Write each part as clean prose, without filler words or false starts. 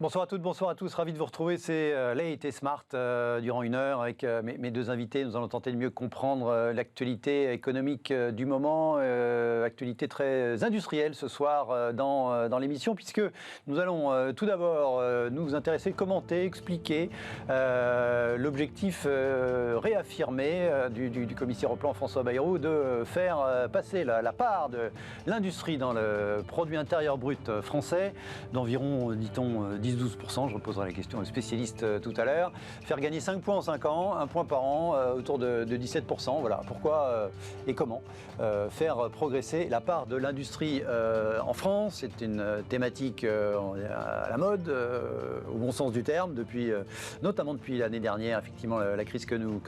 Bonsoir à toutes, bonsoir à tous. Ravi de vous retrouver. C'est Late et Smart durant une heure avec mes deux invités. Nous allons tenter de mieux comprendre l'actualité économique du moment, actualité très industrielle ce soir dans l'émission, puisque nous allons tout d'abord nous intéresser, commenter, expliquer l'objectif réaffirmé du commissaire au plan François Bayrou de faire passer la part de l'industrie dans le produit intérieur brut français d'environ, dit-on, 10-12%, je reposerai la question aux spécialistes tout à l'heure. Faire gagner 5 points en 5 ans, 1 point par an, autour de 17%. Voilà, pourquoi et comment faire progresser la part de l'industrie en France. C'est une thématique à la mode, au bon sens du terme, notamment depuis l'année dernière, effectivement, la crise que nous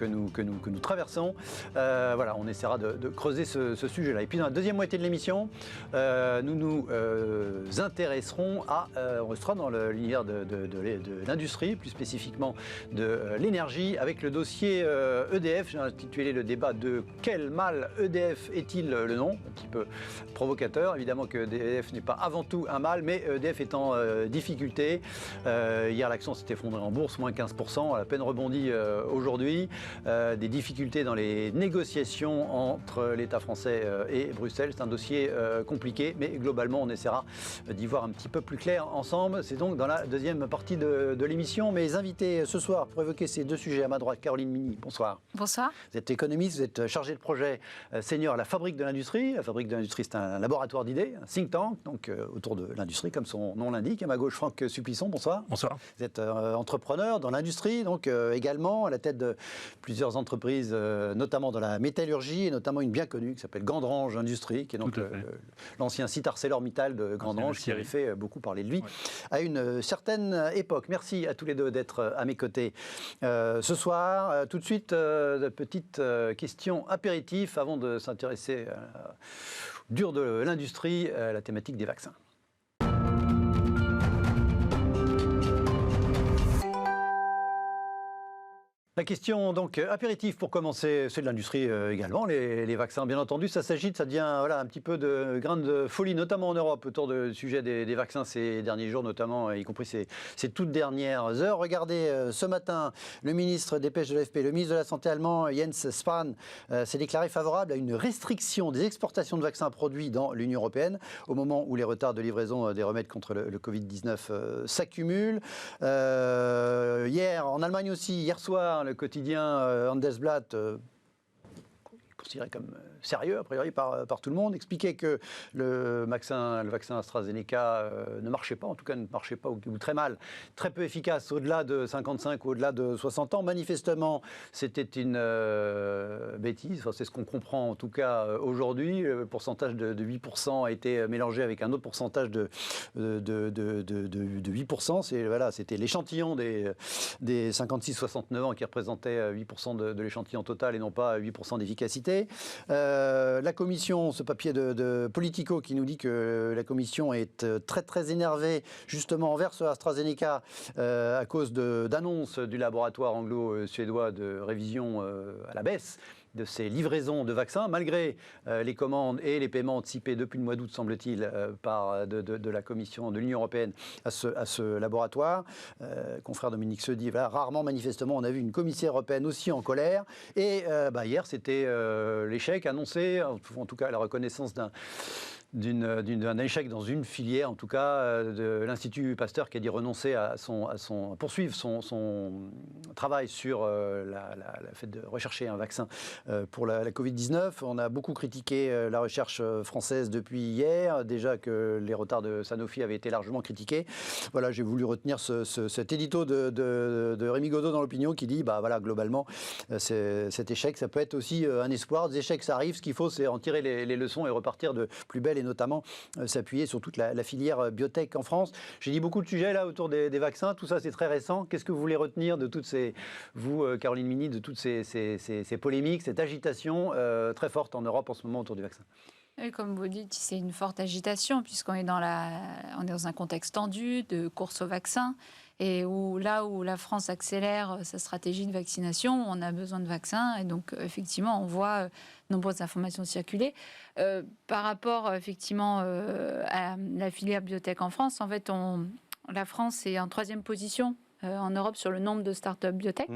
traversons. Voilà, on essaiera de creuser ce sujet-là. Et puis dans la deuxième moitié de l'émission, nous nous intéresserons on sera dans l'univers de l'industrie, plus spécifiquement de l'énergie, avec le dossier EDF. J'ai intitulé le débat de quel mal EDF est-il le nom, un petit peu provocateur. Évidemment que EDF n'est pas avant tout un mal, mais EDF est en difficulté. Hier, l'action s'est effondrée en bourse, moins 15%, à peine rebondi aujourd'hui. Des difficultés dans les négociations entre l'État français et Bruxelles. C'est un dossier compliqué, mais globalement, on essaiera d'y voir un petit peu plus clair ensemble. C'est donc dans la deuxième partie de l'émission. Mes invités ce soir pour évoquer ces deux sujets à ma droite, Caroline Mini, bonsoir. Bonsoir. Vous êtes économiste, vous êtes chargé de projet senior à la Fabrique de l'Industrie. La Fabrique de l'Industrie, c'est un laboratoire d'idées, un think tank, donc autour de l'industrie, comme son nom l'indique. À ma gauche, Franck Supplisson, bonsoir. Bonsoir. Vous êtes entrepreneur dans l'industrie, donc également à la tête de plusieurs entreprises, notamment dans la métallurgie, et notamment une bien connue qui s'appelle Gandrange Industrie, qui est donc l'ancien site ArcelorMittal de Gandrange, qui avait fait beaucoup parler de lui, à une certaine époque. Merci à tous les deux d'être à mes côtés ce soir. Tout de suite, de petites questions apéritives avant de s'intéresser au dur de l'industrie, la thématique des vaccins. La question donc apéritif pour commencer, c'est de l'industrie également, les vaccins bien entendu, ça s'agite, ça devient voilà, un petit peu de grain de folie, notamment en Europe, autour du sujet des vaccins ces derniers jours, notamment, y compris ces toutes dernières heures. Regardez, ce matin, le ministre des Pêches de l'AFP, le ministre de la Santé allemand, Jens Spahn, s'est déclaré favorable à une restriction des exportations de vaccins produits dans l'Union européenne, au moment où les retards de livraison des remèdes contre le Covid-19 s'accumulent. Hier, en Allemagne aussi, hier soir, le quotidien Handelsblatt, considéré comme sérieux, a priori, par tout le monde, expliquait que le vaccin AstraZeneca ne marchait pas, en tout cas ne marchait pas ou très mal, très peu efficace au-delà de 55 ou au-delà de 60 ans. Manifestement, c'était une bêtise, enfin, c'est ce qu'on comprend en tout cas aujourd'hui. Le pourcentage de 8% a été mélangé avec un autre pourcentage de 8%. Voilà, c'était l'échantillon des 56-69 ans qui représentait 8% de l'échantillon total et non pas 8% d'efficacité. La Commission, ce papier de Politico qui nous dit que la Commission est très très énervée justement envers ce AstraZeneca à cause d'annonces du laboratoire anglo-suédois de révision à la baisse de ces livraisons de vaccins, malgré les commandes et les paiements anticipés depuis le mois d'août, semble-t-il, de la Commission de l'Union européenne à ce laboratoire. Confrère Dominique Seudy, voilà, rarement, manifestement, on a vu une commissaire européenne aussi en colère. Et hier, c'était l'échec annoncé, en tout cas la reconnaissance d'un échec dans une filière, en tout cas, de l'Institut Pasteur qui a dit renoncer à poursuivre son travail sur le fait de rechercher un vaccin pour la Covid-19. On a beaucoup critiqué la recherche française depuis hier, déjà que les retards de Sanofi avaient été largement critiqués. Voilà, j'ai voulu retenir cet édito de Rémi Godot dans l'Opinion qui dit, voilà, globalement, cet échec, ça peut être aussi un espoir. Des échecs, ça arrive. Ce qu'il faut, c'est en tirer les leçons et repartir de plus belle et notamment s'appuyer sur toute la filière biotech en France. J'ai dit beaucoup de sujets là autour des vaccins, tout ça c'est très récent. Qu'est-ce que vous voulez retenir de toutes vous Caroline Mini, de toutes ces polémiques, cette agitation très forte en Europe en ce moment autour du vaccin? Et comme vous dites, c'est une forte agitation puisqu'on est dans un contexte tendu de course au vaccin et où la France accélère sa stratégie de vaccination, on a besoin de vaccins et donc effectivement on voit nombreuses informations circuler. Par rapport effectivement à la filière biotech en France, en fait La France est en 3e position en Europe sur le nombre de start-up biotech.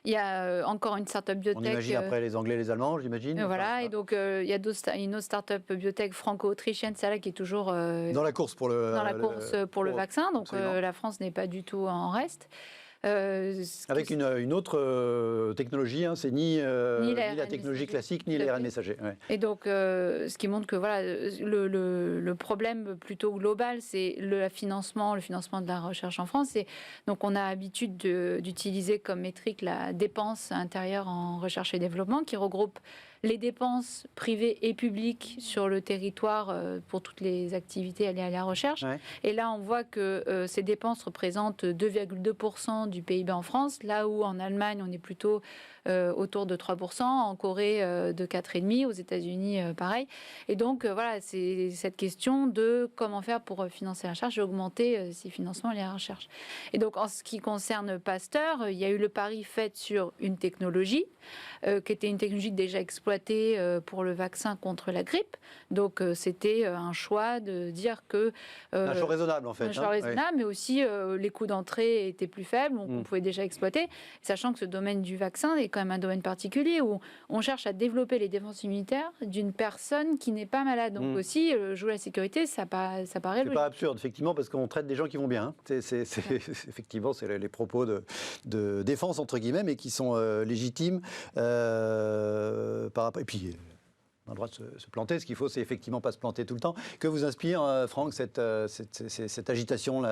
Il y a encore une start-up biotech. On imagine après les Anglais et les Allemands, j'imagine. Voilà, et donc il y a une autre start-up biotech franco-autrichienne, celle-là qui est toujours dans la course pour le vaccin. Donc la France n'est pas du tout en reste. Avec une autre technologie, hein, c'est ni la technologie classique, ni l'ARN messager. Ouais. Et donc, ce qui montre que voilà, le problème plutôt global, c'est le financement de la recherche en France. Et donc, on a l'habitude d'utiliser comme métrique la dépense intérieure en recherche et développement, qui regroupe les dépenses privées et publiques sur le territoire pour toutes les activités liées à la recherche. Ouais. Et là, on voit que ces dépenses représentent 2,2% du PIB en France, là où en Allemagne, on est plutôt autour de 3%, en Corée de 4,5%, aux États-Unis pareil. Et donc, voilà, c'est cette question de comment faire pour financer la recherche et augmenter ces financements liés à la recherche. Et donc, en ce qui concerne Pasteur, il y a eu le pari fait sur une technologie qui était une technologie déjà exploitée pour le vaccin contre la grippe. Donc, c'était un choix de dire que... un choix raisonnable, en fait. Un choix raisonnable, mais aussi les coûts d'entrée étaient plus faibles, donc on pouvait déjà exploiter, sachant que ce domaine du vaccin est quand même un domaine particulier où on cherche à développer les défenses immunitaires d'une personne qui n'est pas malade. Donc aussi, jouer la sécurité, ça paraît logique. C'est pas absurde, effectivement, parce qu'on traite des gens qui vont bien. Hein. Effectivement, c'est les propos de défense, entre guillemets, mais qui sont légitimes. Et puis, on a le droit de se planter. Ce qu'il faut, c'est effectivement pas se planter tout le temps. Que vous inspire, Franck, cette agitation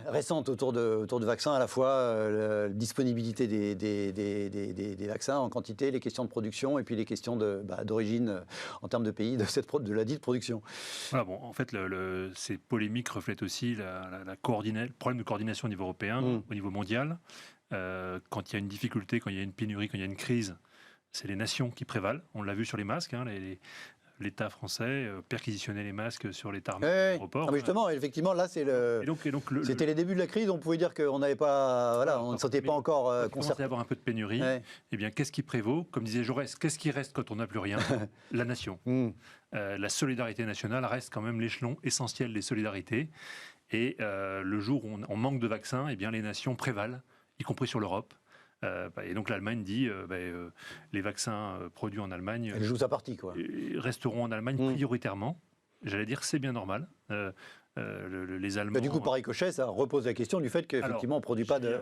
récente autour de vaccins, à la fois la disponibilité des vaccins en quantité, les questions de production et puis les questions d'origine en termes de pays de la dite production. Voilà, bon, en fait, ces polémiques reflètent aussi le problème de coordination au niveau européen, au niveau mondial. Quand il y a une difficulté, quand il y a une pénurie, quand il y a une crise, c'est les nations qui prévalent. On l'a vu sur les masques. Hein, l'État français perquisitionnait les masques sur les tarmacs de l'aéroport. Mais justement, effectivement, là, c'était les débuts de la crise. On pouvait dire qu'on n'avait pas, on ne sentait pas encore concerté. Il commençait à y avoir un peu de pénurie. Eh bien, qu'est-ce qui prévaut? Comme disait Jaurès, qu'est-ce qui reste quand on n'a plus rien? La nation. La solidarité nationale reste quand même l'échelon essentiel des solidarités. Et le jour où on manque de vaccins, eh bien, les nations prévalent, y compris sur l'Europe. Et donc l'Allemagne dit les vaccins produits en Allemagne elle joue sa partie, quoi. Resteront en Allemagne prioritairement. J'allais dire c'est bien normal. Les Allemands. Du coup, par ricochet, ça repose la question du fait qu'effectivement on ne produit pas de.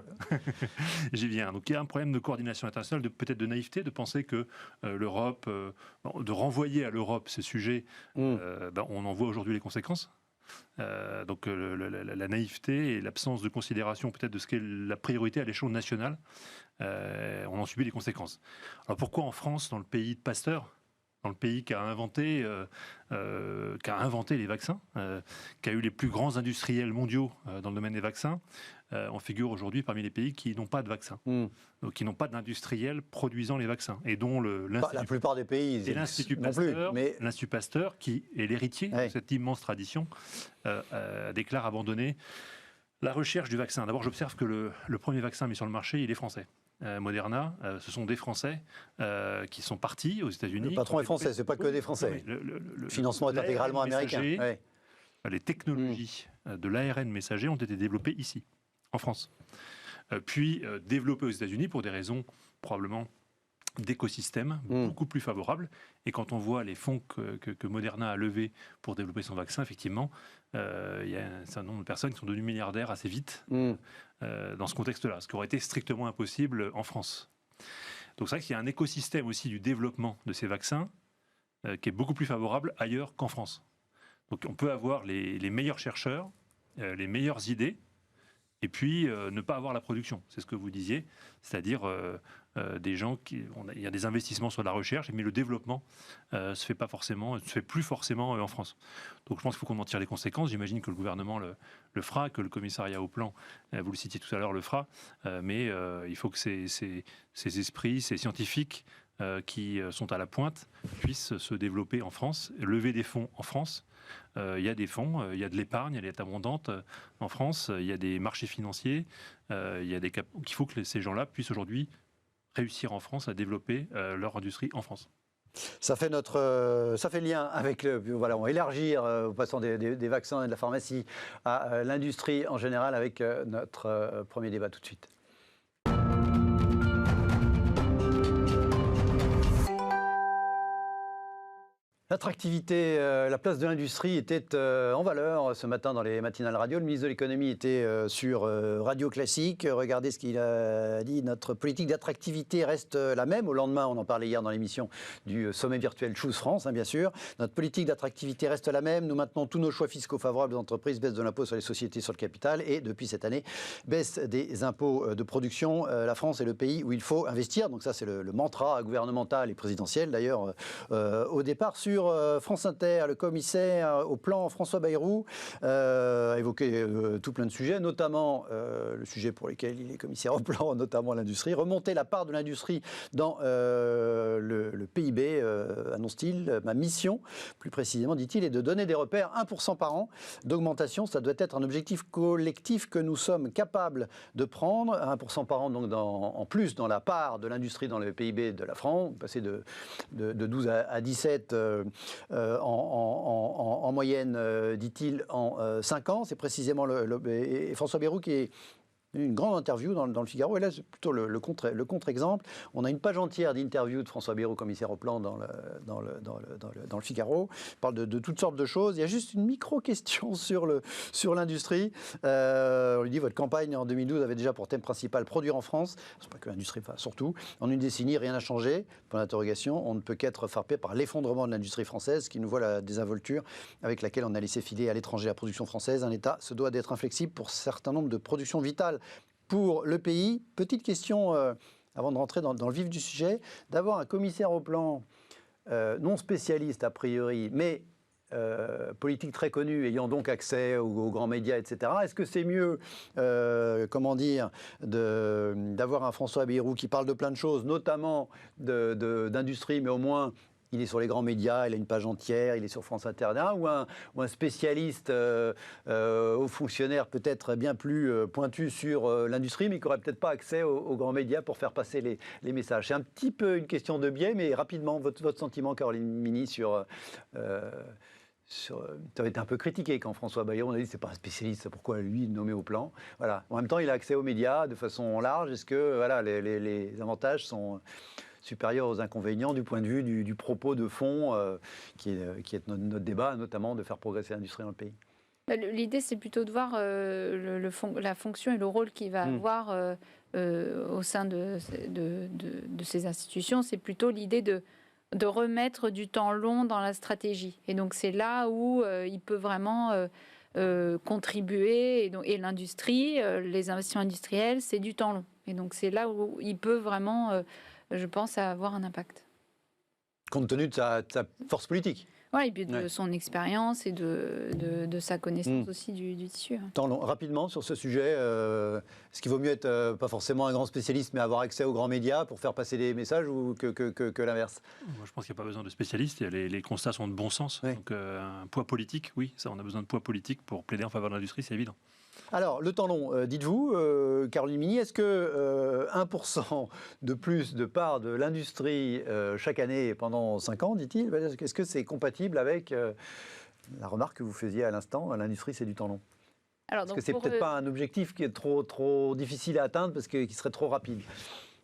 J'y viens. Donc il y a un problème de coordination internationale, peut-être de naïveté, de penser que l'Europe, de renvoyer à l'Europe ces sujets, on en voit aujourd'hui les conséquences. Donc la naïveté et l'absence de considération peut-être de ce qu'est la priorité à l'échelon national, on en subit les conséquences. Alors pourquoi en France, dans le pays de Pasteur, dans le pays qui a inventé les vaccins, qui a eu les plus grands industriels mondiaux dans le domaine des vaccins, on figure aujourd'hui parmi les pays qui n'ont pas de vaccins, donc qui n'ont pas d'industriels produisant les vaccins, et dont la plupart des pays, et l'Institut Pasteur, l'Institut Pasteur, qui est l'héritier de cette immense tradition, déclare abandonner la recherche du vaccin. D'abord, j'observe que le premier vaccin mis sur le marché, il est français. Moderna, ce sont des Français qui sont partis aux États-Unis. Le patron est français, c'est pas que des Français. Le financement est intégralement américain. Les technologies de l'ARN messager ont été développées ici, en France. Puis développées aux États-Unis pour des raisons probablement d'écosystème beaucoup plus favorables. Et quand on voit les fonds que Moderna a levés pour développer son vaccin, effectivement, il y a un certain nombre de personnes qui sont devenues milliardaires assez vite dans ce contexte-là, ce qui aurait été strictement impossible en France. Donc c'est vrai qu'il y a un écosystème aussi du développement de ces vaccins qui est beaucoup plus favorable ailleurs qu'en France. Donc on peut avoir les meilleurs chercheurs, les meilleures idées, et puis ne pas avoir la production. C'est ce que vous disiez, c'est-à-dire des gens il y a des investissements sur la recherche, mais le développement se fait plus forcément en France. Donc je pense qu'il faut qu'on en tire les conséquences. J'imagine que le gouvernement le fera, que le commissariat au plan, vous le citiez tout à l'heure, le fera, mais il faut que ces esprits, ces scientifiques qui sont à la pointe puissent se développer en France, lever des fonds en France. Il y a des fonds, il y a de l'épargne, elle est abondante en France, il y a des marchés financiers, il faut que ces gens-là puissent aujourd'hui réussir en France à développer leur industrie en France. Ça fait le lien avec voilà, on va élargir, en passant des vaccins et de la pharmacie à l'industrie en général avec notre premier débat tout de suite. L'attractivité, la place de l'industrie était en valeur ce matin dans les matinales radio. Le ministre de l'économie était sur Radio Classique. Regardez ce qu'il a dit. Notre politique d'attractivité reste la même. Au lendemain, on en parlait hier dans l'émission du sommet virtuel Choose France, bien sûr. Notre politique d'attractivité reste la même. Nous maintenons tous nos choix fiscaux favorables aux entreprises, baisse de l'impôt sur les sociétés, sur le capital et depuis cette année, baisse des impôts de production. La France est le pays où il faut investir. Donc ça, c'est le mantra gouvernemental et présidentiel d'ailleurs au départ sur France Inter, le commissaire au plan François Bayrou a évoqué tout plein de sujets, notamment le sujet pour lequel il est commissaire au plan, notamment l'industrie. Remonter la part de l'industrie dans le PIB, annonce-t-il. Ma mission, plus précisément, dit-il, est de donner des repères 1% par an d'augmentation. Ça doit être un objectif collectif que nous sommes capables de prendre. 1% par an, donc en plus dans la part de l'industrie dans le PIB de la France, passer de 12 à 17 en moyenne, dit-il, en 5 ans. C'est précisément et François Bayrou qui est une grande interview dans le Figaro, et là c'est plutôt le contre-exemple. On a une page entière d'interviews de François Bayrou, commissaire au plan, dans le Figaro. Il parle de toutes sortes de choses. Il y a juste une micro-question sur l'industrie. On lui dit, votre campagne en 2012 avait déjà pour thème principal produire en France. C'est pas que l'industrie, enfin, surtout. En une décennie, rien n'a changé. Point d'interrogation. On ne peut qu'être frappé par l'effondrement de l'industrie française, qui nous voit la désinvolture avec laquelle on a laissé filer à l'étranger la production française. Un État se doit d'être inflexible pour un certain nombre de productions vitales pour le pays. Petite question, avant de rentrer dans le vif du sujet, d'avoir un commissaire au plan non spécialiste a priori, mais politique très connu, ayant donc accès aux grands médias, etc. Est-ce que c'est mieux, d'avoir un François Bayrou qui parle de plein de choses, notamment d'industrie, mais au moins il est sur les grands médias, il a une page entière, il est sur France Inter, ou un spécialiste haut fonctionnaire peut-être bien plus pointu sur l'industrie, mais qui n'aurait peut-être pas accès aux grands médias pour faire passer les messages. C'est un petit peu une question de biais, mais rapidement, votre sentiment, Caroline Mini, ça avait été un peu critiqué quand François Bayrou, on a dit c'est pas un spécialiste, pourquoi lui nommé au plan. Voilà. En même temps, il a accès aux médias de façon large. Est-ce que voilà, les avantages sont supérieurs aux inconvénients du point de vue du propos de fond qui est notre débat, notamment de faire progresser l'industrie dans le pays? L'idée, c'est plutôt de voir la fonction et le rôle qu'il va avoir au sein de ces institutions. C'est plutôt l'idée de remettre du temps long dans la stratégie. Et donc, c'est là où il peut vraiment contribuer. Et l'industrie, les investissements industriels, c'est du temps long. Et donc, c'est là où il peut vraiment, je pense, avoir un impact. Compte tenu de sa force politique. Ouais, et puis de son expérience et de sa connaissance aussi du tissu. Rapidement sur ce sujet, est-ce qu'il vaut mieux être pas forcément un grand spécialiste, mais avoir accès aux grands médias pour faire passer des messages, ou que l'inverse? Moi, je pense qu'il n'y a pas besoin de spécialistes. Les constats sont de bon sens. Oui. Donc un poids politique, oui, ça, on a besoin de poids politique pour plaider en faveur de l'industrie, c'est évident. Alors, le temps long, dites-vous, Caroline Mini, est-ce que 1% de plus de part de l'industrie chaque année pendant 5 ans, dit-il, est-ce que c'est compatible avec la remarque que vous faisiez à l'instant, l'industrie c'est du temps long? Est-ce que c'est peut-être pas un objectif qui est trop difficile à atteindre parce qu'il serait trop rapide?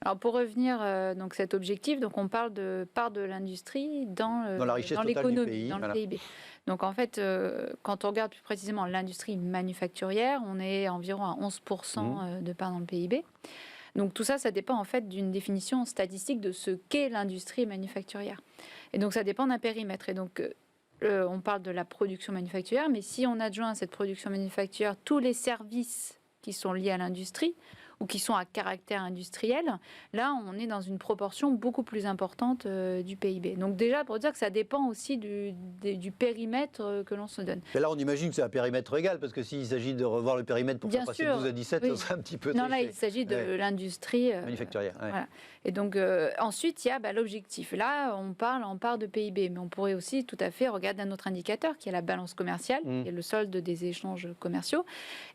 Alors pour revenir donc cet objectif, donc on parle de part de l'industrie dans la richesse totale l'économie, du pays, dans le PIB. Donc en fait, quand on regarde plus précisément l'industrie manufacturière, on est environ à 11% de part dans le PIB. Donc tout ça, ça dépend en fait d'une définition statistique de ce qu'est l'industrie manufacturière. Et donc ça dépend d'un périmètre. Et donc on parle de la production manufacturière, mais si on adjoint à cette production manufacturière tous les services qui sont liés à l'industrie, ou qui sont à caractère industriel, là, on est dans une proportion beaucoup plus importante du PIB. Donc déjà, pour dire que ça dépend aussi du périmètre que l'on se donne. Et là, on imagine que c'est un périmètre égal, parce que s'il s'agit de revoir le périmètre pour faire passer de 12 à 17, ça serait un petit peu triché. Non, là, il s'agit de l'industrie manufacturière. Voilà. Et donc, ensuite, il y a l'objectif. Là, on parle en part de PIB, mais on pourrait aussi tout à fait regarder un autre indicateur, qui est la balance commerciale, qui est le solde des échanges commerciaux.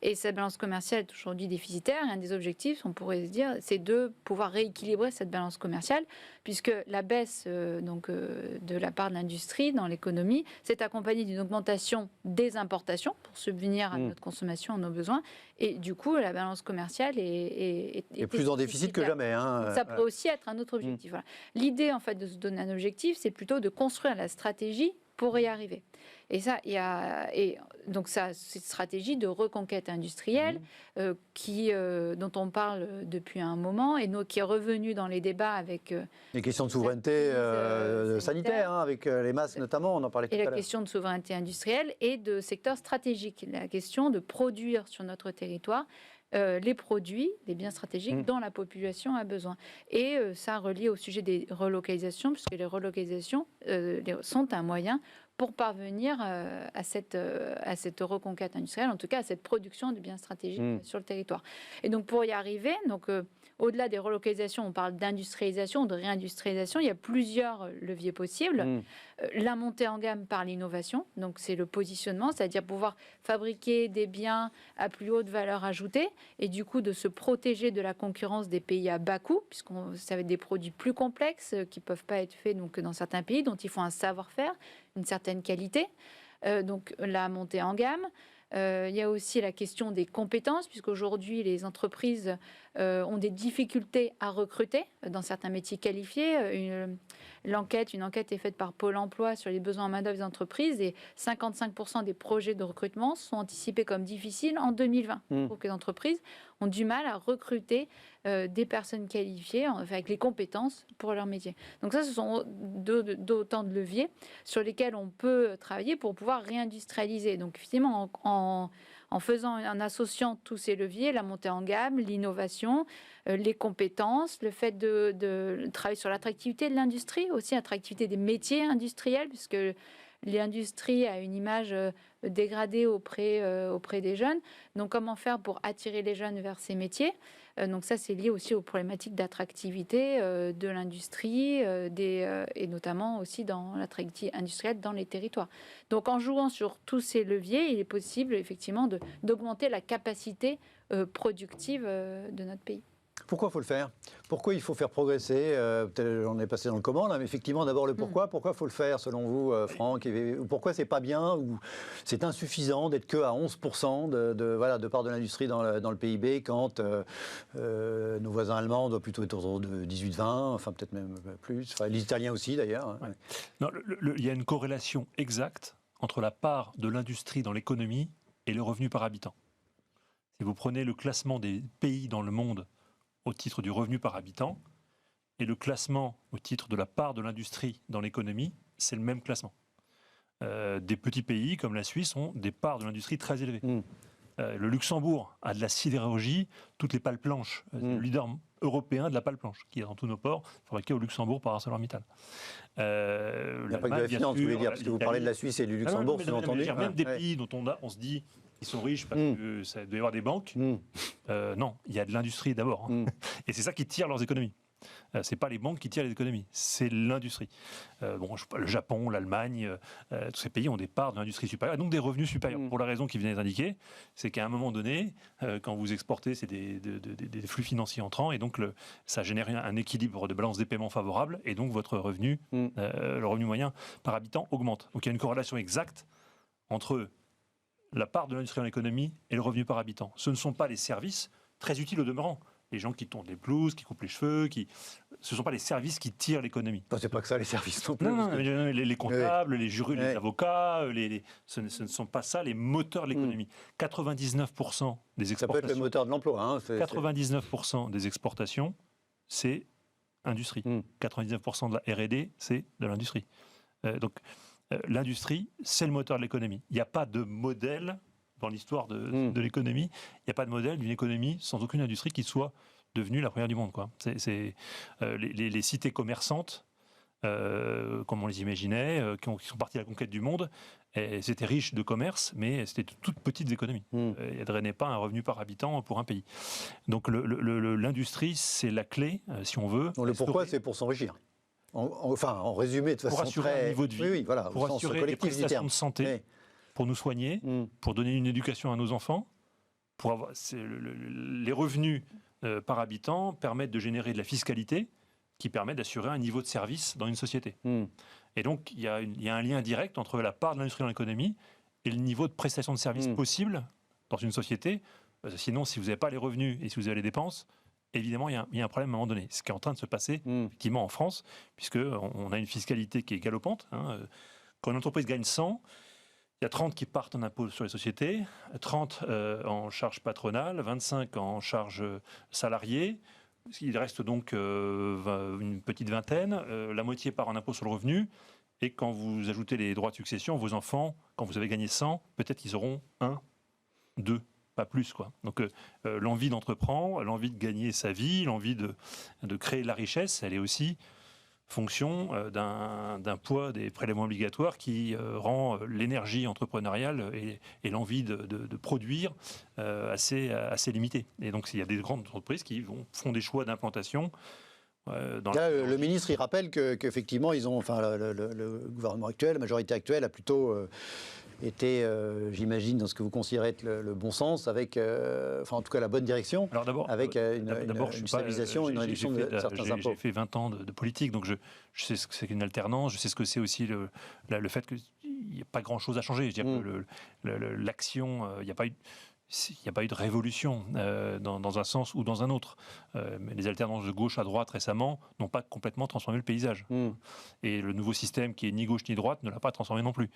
Et cette balance commerciale est aujourd'hui déficitaire. Et un des objectifs objectif, on pourrait se dire, c'est de pouvoir rééquilibrer cette balance commerciale, puisque la baisse de la part de l'industrie dans l'économie s'est accompagnée d'une augmentation des importations pour subvenir à notre consommation, à nos besoins, et du coup, la balance commerciale est plus en déficit que jamais. Hein. Donc, ça pourrait aussi être un autre objectif. Voilà. L'idée, en fait, de se donner un objectif, c'est plutôt de construire la stratégie pour y arriver. Et ça, donc ça, c'est une stratégie de reconquête industrielle dont on parle depuis un moment et qui est revenue dans les débats avec les questions de souveraineté sanitaire, hein, avec les masques notamment, on en parlait tout à l'heure. Et la question de souveraineté industrielle et de secteur stratégique, la question de produire sur notre territoire les produits, les biens stratégiques dont la population a besoin. Et ça relie au sujet des relocalisations, puisque les relocalisations sont un moyen pour parvenir à cette reconquête industrielle, en tout cas à cette production de biens stratégiques sur le territoire. Et donc pour y arriver, au-delà des relocalisations, on parle d'industrialisation, de réindustrialisation, il y a plusieurs leviers possibles. La montée en gamme par l'innovation, donc c'est le positionnement, c'est-à-dire pouvoir fabriquer des biens à plus haute valeur ajoutée et du coup de se protéger de la concurrence des pays à bas coût, puisqu'on ça va être des produits plus complexes qui ne peuvent pas être faits dans certains pays, dont il faut un savoir-faire, une certaine qualité. Donc la montée en gamme. Il y a aussi la question des compétences, puisqu'aujourd'hui, les entreprises ont des difficultés à recruter dans certains métiers qualifiés. Une enquête est faite par Pôle emploi sur les besoins en main-d'œuvre des entreprises et 55% des projets de recrutement sont anticipés comme difficiles en 2020. Donc les entreprises ont du mal à recruter des personnes qualifiées avec les compétences pour leur métier. Donc ça, ce sont d'autant de leviers sur lesquels on peut travailler pour pouvoir réindustrialiser. Donc effectivement, en associant tous ces leviers, la montée en gamme, l'innovation, les compétences, le fait de travailler sur l'attractivité de l'industrie, aussi l'attractivité des métiers industriels, puisque l'industrie a une image dégradée auprès des jeunes. Donc comment faire pour attirer les jeunes vers ces métiers ? Donc ça, c'est lié aussi aux problématiques d'attractivité de l'industrie et notamment aussi dans l'attractivité industrielle dans les territoires. Donc en jouant sur tous ces leviers, il est possible effectivement d'augmenter la capacité productive de notre pays. Pourquoi il faut le faire ? Pourquoi il faut faire progresser on est passé dans le comment, là, mais effectivement, d'abord le pourquoi. Pourquoi il faut le faire, selon vous, Franck ? Pourquoi c'est pas bien ou c'est insuffisant d'être que à 11% de part de l'industrie dans le PIB quand nos voisins allemands doivent plutôt être autour de 18-20, enfin peut-être même plus. Enfin, les Italiens aussi, d'ailleurs. Ouais. Non, il y a une corrélation exacte entre la part de l'industrie dans l'économie et le revenu par habitant. Si vous prenez le classement des pays dans le monde au titre du revenu par habitant, et le classement au titre de la part de l'industrie dans l'économie, c'est le même classement. Des petits pays comme la Suisse ont des parts de l'industrie très élevées. Le Luxembourg a de la sidérurgie, toutes les pales planches, le leader européen de la pale planche, qui est dans tous nos ports, fabriqué au Luxembourg par ArcelorMittal. Il n'y a pas que de la finance, vous voulez dire, parce que vous parlez de la Suisse et du Luxembourg, sous-entendu. Même des pays dont on se dit qu'ils sont riches parce que ça doit y avoir des banques. Non, il y a de l'industrie d'abord. Et c'est ça qui tire leurs économies. C'est pas les banques qui tirent les économies, c'est l'industrie. Le Japon, l'Allemagne, tous ces pays ont des parts de l'industrie supérieure, et donc des revenus supérieurs. Pour la raison qui vient d'être indiquée, c'est qu'à un moment donné, quand vous exportez, c'est des flux financiers entrants, et donc ça génère un équilibre de balance des paiements favorable, et donc votre revenu, le revenu moyen par habitant augmente. Donc il y a une corrélation exacte entre la part de l'industrie dans l'économie et le revenu par habitant. Ce ne sont pas les services, très utiles au demeurant. Les gens qui tournent les pelouses, qui coupent les cheveux, ce ne sont pas les services qui tirent l'économie. C'est pas que ça, les services non plus. Non, les comptables, les jurys, les avocats, ce ne sont pas ça les moteurs de l'économie. 99% des exportations... Ça peut être le moteur de l'emploi. Hein, 99% des exportations, c'est industrie. 99% de la R&D, c'est de l'industrie. Donc, l'industrie, c'est le moteur de l'économie. Il n'y a pas de modèle... dans l'histoire de l'économie, il n'y a pas de modèle d'une économie sans aucune industrie qui soit devenue la première du monde. Les cités commerçantes, comme on les imaginait, qui sont parties à la conquête du monde, c'était riche de commerce, mais c'était de toutes petites économies. Elles ne drainaient pas un revenu par habitant pour un pays. Donc l'industrie, c'est la clé, si on veut. Le pourquoi, c'est pour s'enrichir. En résumé, de façon pour assurer un niveau de vie, pour assurer des prestations de santé. Pour nous soigner, pour donner une éducation à nos enfants, pour avoir les revenus par habitant permettent de générer de la fiscalité qui permet d'assurer un niveau de service dans une société. Et donc, il y a un lien direct entre la part de l'industrie dans l'économie et le niveau de prestation de services possible dans une société. Sinon, si vous n'avez pas les revenus et si vous avez les dépenses, évidemment, il y a un problème à un moment donné. Ce qui est en train de se passer, effectivement, en France, puisqu'on a une fiscalité qui est galopante. Quand une entreprise gagne 100, il y a 30 qui partent en impôts sur les sociétés, 30 en charges patronales, 25 en charges salariées. Il reste donc une petite vingtaine. La moitié part en impôt sur le revenu. Et quand vous ajoutez les droits de succession, vos enfants, quand vous avez gagné 100, peut-être qu'ils auront 1, 2, pas plus, quoi. Donc l'envie d'entreprendre, l'envie de gagner sa vie, l'envie de créer de la richesse, elle est aussi fonction d'un poids des prélèvements obligatoires qui rend l'énergie entrepreneuriale et l'envie de produire assez limitée. Et donc il y a des grandes entreprises qui font des choix d'implantation. Là, le ministre, il rappelle qu'effectivement, ils ont, le gouvernement actuel, la majorité actuelle, a plutôt été, j'imagine, dans ce que vous considérez être le bon sens, avec, en tout cas la bonne direction, avec une stabilisation, une réduction de certains impôts. J'ai fait 20 ans de politique, donc je sais ce que c'est qu'une alternance, je sais ce que c'est aussi le fait qu'il n'y a pas grand-chose à changer. Je veux dire que l'action, il n'y a pas eu de révolution dans un sens ou dans un autre. Mais les alternances de gauche à droite récemment n'ont pas complètement transformé le paysage. Et le nouveau système qui est ni gauche ni droite ne l'a pas transformé non plus.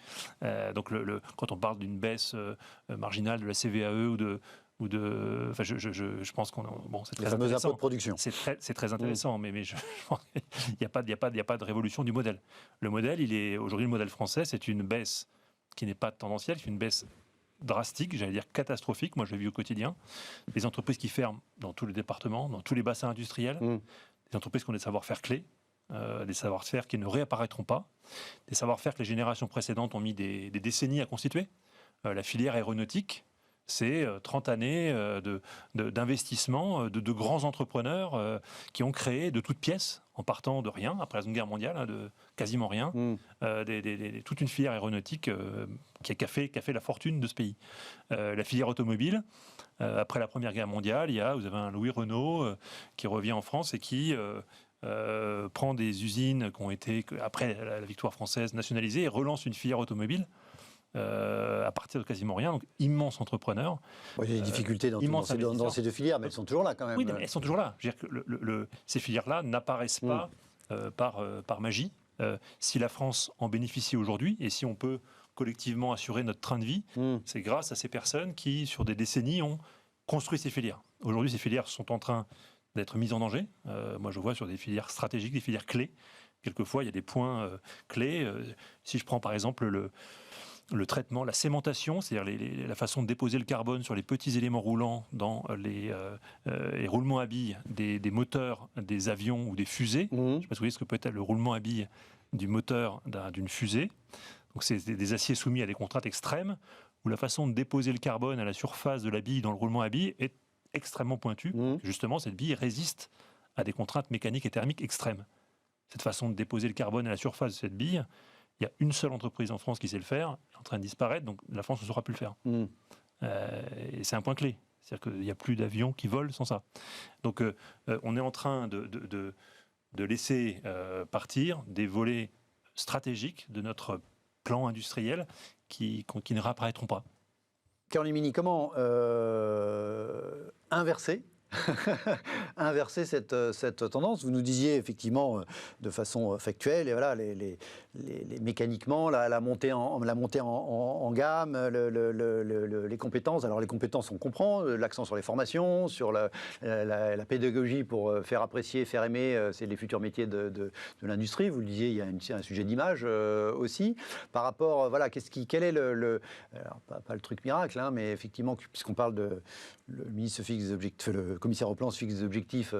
Donc quand on parle d'une baisse marginale de la CVAE je pense c'est très intéressant. De production. C'est très intéressant, mais je pense qu'il n'y a pas de révolution du modèle. Le modèle, aujourd'hui le modèle français, c'est une baisse qui n'est pas tendancielle, c'est une baisse drastique, j'allais dire catastrophique, moi je le vis au quotidien. Des entreprises qui ferment dans tous les départements, dans tous les bassins industriels, des entreprises qui ont des savoir-faire clés, des savoir-faire qui ne réapparaîtront pas, des savoir-faire que les générations précédentes ont mis des décennies à constituer. La filière aéronautique, c'est 30 années d'investissement de grands entrepreneurs qui ont créé de toutes pièces, en partant de rien, après la Seconde Guerre mondiale, de quasiment rien, toute une filière aéronautique qui a fait la fortune de ce pays. La filière automobile, après la Première Guerre mondiale, vous avez un Louis Renault qui revient en France et qui prend des usines qui ont été, après la victoire française, nationalisées et relance une filière automobile à partir de quasiment rien, donc immense entrepreneur. Il y a des difficultés dans ces deux filières, mais elles sont toujours là quand même. Oui, mais elles sont toujours là. Je veux dire que ces filières-là n'apparaissent pas par magie. Si la France en bénéficie aujourd'hui, et si on peut collectivement assurer notre train de vie, c'est grâce à ces personnes qui, sur des décennies, ont construit ces filières. Aujourd'hui, ces filières sont en train d'être mises en danger. Moi, je vois sur des filières stratégiques, des filières clés. Quelquefois, il y a des points clés. Si je prends par exemple le traitement, la sémentation, c'est-à-dire la façon de déposer le carbone sur les petits éléments roulants dans les roulements à billes des moteurs des avions ou des fusées. Je ne sais pas si vous voyez ce que peut être le roulement à billes du moteur d'une fusée. Donc c'est des aciers soumis à des contraintes extrêmes où la façon de déposer le carbone à la surface de la bille dans le roulement à billes est extrêmement pointue. Justement, cette bille résiste à des contraintes mécaniques et thermiques extrêmes. Cette façon de déposer le carbone à la surface de cette bille, il y a une seule entreprise en France qui sait le faire, elle est en train de disparaître, donc la France ne saura plus le faire. Et c'est un point clé. C'est-à-dire qu'il n'y a plus d'avions qui volent sans ça. Donc on est en train de laisser partir des volets stratégiques de notre plan industriel qui ne réapparaîtront pas. Caroline Mini, comment inverser cette tendance? Vous nous disiez effectivement de façon factuelle, et voilà, mécaniquement, la montée en gamme, les compétences. Alors les compétences, on comprend, l'accent sur les formations, sur la pédagogie pour faire apprécier, faire aimer, c'est les futurs métiers de l'industrie. Vous le disiez, il y a un sujet d'image aussi. Par rapport, voilà, quel est alors, pas le truc miracle, hein, mais effectivement, puisqu'on parle le ministre fixe des objectifs, le commissaire au plan se fixe des objectifs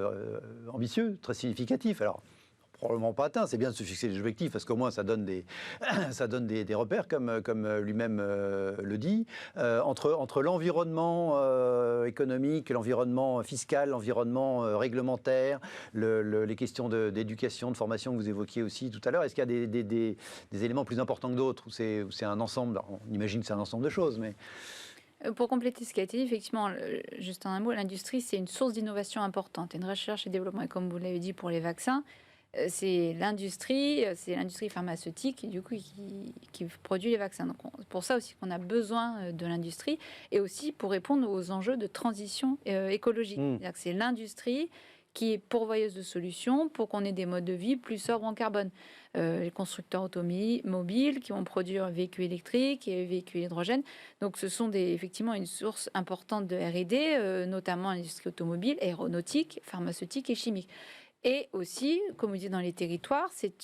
ambitieux, très significatifs. Alors, probablement pas atteints, c'est bien de se fixer des objectifs, parce qu'au moins ça donne des repères, comme lui-même le dit. Entre l'environnement économique, l'environnement fiscal, l'environnement réglementaire, les questions d'éducation, de formation que vous évoquiez aussi tout à l'heure, est-ce qu'il y a des éléments plus importants que d'autres, ou c'est un ensemble, on imagine que c'est un ensemble de choses, mais... Pour compléter ce qui a été dit, effectivement, juste en un mot, l'industrie, c'est une source d'innovation importante, une recherche et développement. Et comme vous l'avez dit pour les vaccins, c'est l'industrie pharmaceutique du coup, qui produit les vaccins. Donc, pour ça aussi qu'on a besoin de l'industrie et aussi pour répondre aux enjeux de transition écologique. C'est-à-dire que c'est l'industrie qui est pourvoyeuse de solutions pour qu'on ait des modes de vie plus sobres en carbone. Les constructeurs automobiles qui vont produire véhicules électriques et véhicules hydrogène. Donc ce sont effectivement une source importante de R&D, notamment l'industrie automobile, aéronautique, pharmaceutique et chimique. Et aussi, comme vous dites dans les territoires, c'est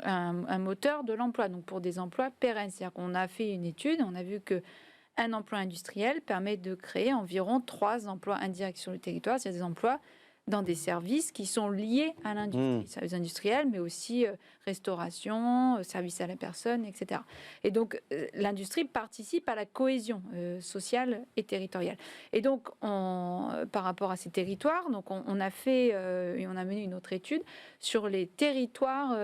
un moteur de l'emploi, donc pour des emplois pérennes. C'est-à-dire qu'on a fait une étude, on a vu qu'un emploi industriel permet de créer environ 3 emplois indirects sur le territoire, c'est-à-dire des emplois dans des services qui sont liés à l'industrie, services industriels, mais aussi restauration, services à la personne, etc. Et donc, l'industrie participe à la cohésion sociale et territoriale. Et donc, par rapport à ces territoires, donc on a mené une autre étude sur les territoires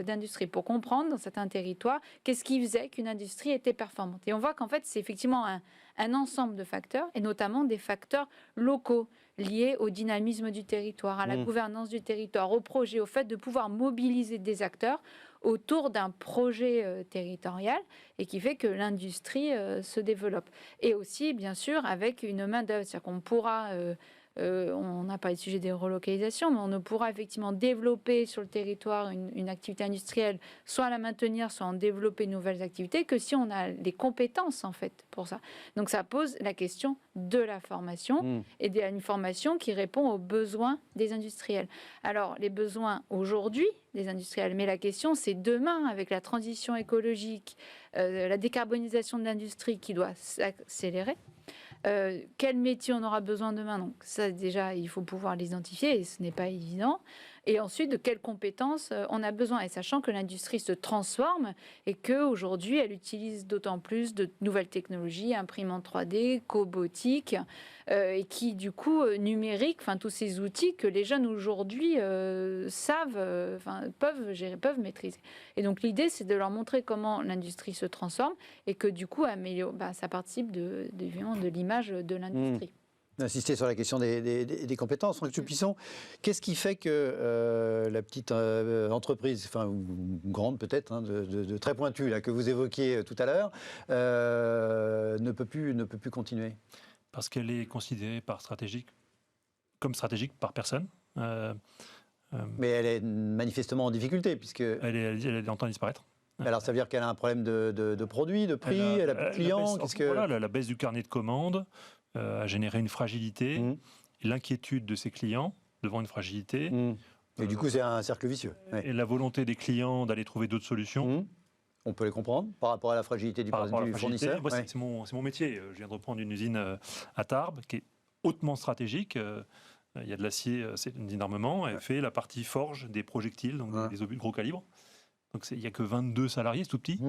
d'industrie pour comprendre dans certains territoires qu'est-ce qui faisait qu'une industrie était performante. Et on voit qu'en fait, c'est effectivement un ensemble de facteurs, et notamment des facteurs locaux, liés au dynamisme du territoire, à la gouvernance du territoire, au projet, au fait de pouvoir mobiliser des acteurs autour d'un projet territorial et qui fait que l'industrie se développe. Et aussi, bien sûr, avec une main-d'œuvre. C'est-à-dire qu'on pourra, on n'a pas le sujet des relocalisations, mais on ne pourra effectivement développer sur le territoire une activité industrielle, soit la maintenir, soit en développer de nouvelles activités, que si on a les compétences, en fait, pour ça. Donc ça pose la question de la formation et d'une formation qui répond aux besoins des industriels. Alors, les besoins aujourd'hui des industriels, mais la question, c'est demain, avec la transition écologique, la décarbonisation de l'industrie qui doit s'accélérer. Quel métier on aura besoin demain? Donc ça, déjà, il faut pouvoir l'identifier et ce n'est pas évident. Et ensuite, de quelles compétences on a besoin? Et sachant que l'industrie se transforme et qu'aujourd'hui, elle utilise d'autant plus de nouvelles technologies, imprimantes 3D, cobotique, et qui, du coup, numérique, enfin, tous ces outils que les jeunes aujourd'hui peuvent maîtriser. Et donc, l'idée, c'est de leur montrer comment l'industrie se transforme et que, du coup, ça participe de l'image de l'industrie. Insister sur la question des compétences. Franck Dupuisson, qu'est-ce qui fait que la petite entreprise, enfin ou grande peut-être, de très pointue là, que vous évoquiez tout à l'heure, ne peut plus continuer? Parce qu'elle est considérée comme stratégique par personne. Mais elle est manifestement en difficulté puisque... Elle est en train de disparaître. Alors ça veut dire qu'elle a un problème de produits, de prix, elle a plus de clients. La baisse du carnet de commandes a généré une fragilité, l'inquiétude de ses clients devant une fragilité. Et du coup, c'est un cercle vicieux. Et la volonté des clients d'aller trouver d'autres solutions. On peut les comprendre par rapport à la fragilité du fournisseur. Moi, c'est mon métier. Je viens de reprendre une usine à Tarbes qui est hautement stratégique. Il y a de l'acier, c'est une usine d'armement. Elle fait la partie forge des projectiles, donc des obus de gros calibre. Donc il n'y a que 22 salariés, c'est tout petit.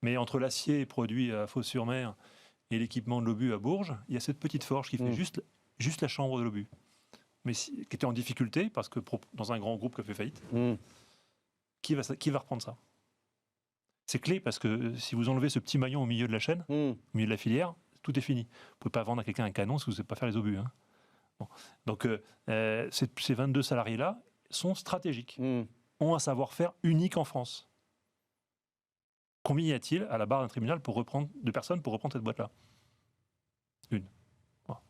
Mais entre l'acier produit à Fos-sur-Mer et l'équipement de l'obus à Bourges, il y a cette petite forge qui fait juste la chambre de l'obus. Mais qui était en difficulté, parce que dans un grand groupe qui a fait faillite, qui va reprendre ça? C'est clé, parce que si vous enlevez ce petit maillon au milieu de la chaîne, au milieu de la filière, tout est fini. Vous ne pouvez pas vendre à quelqu'un un canon si vous ne savez pas faire les obus. Bon. Donc ces 22 salariés-là sont stratégiques, ont un savoir-faire unique en France. Combien y a-t-il à la barre d'un tribunal de personnes pour reprendre cette boîte-là? Une. Voilà.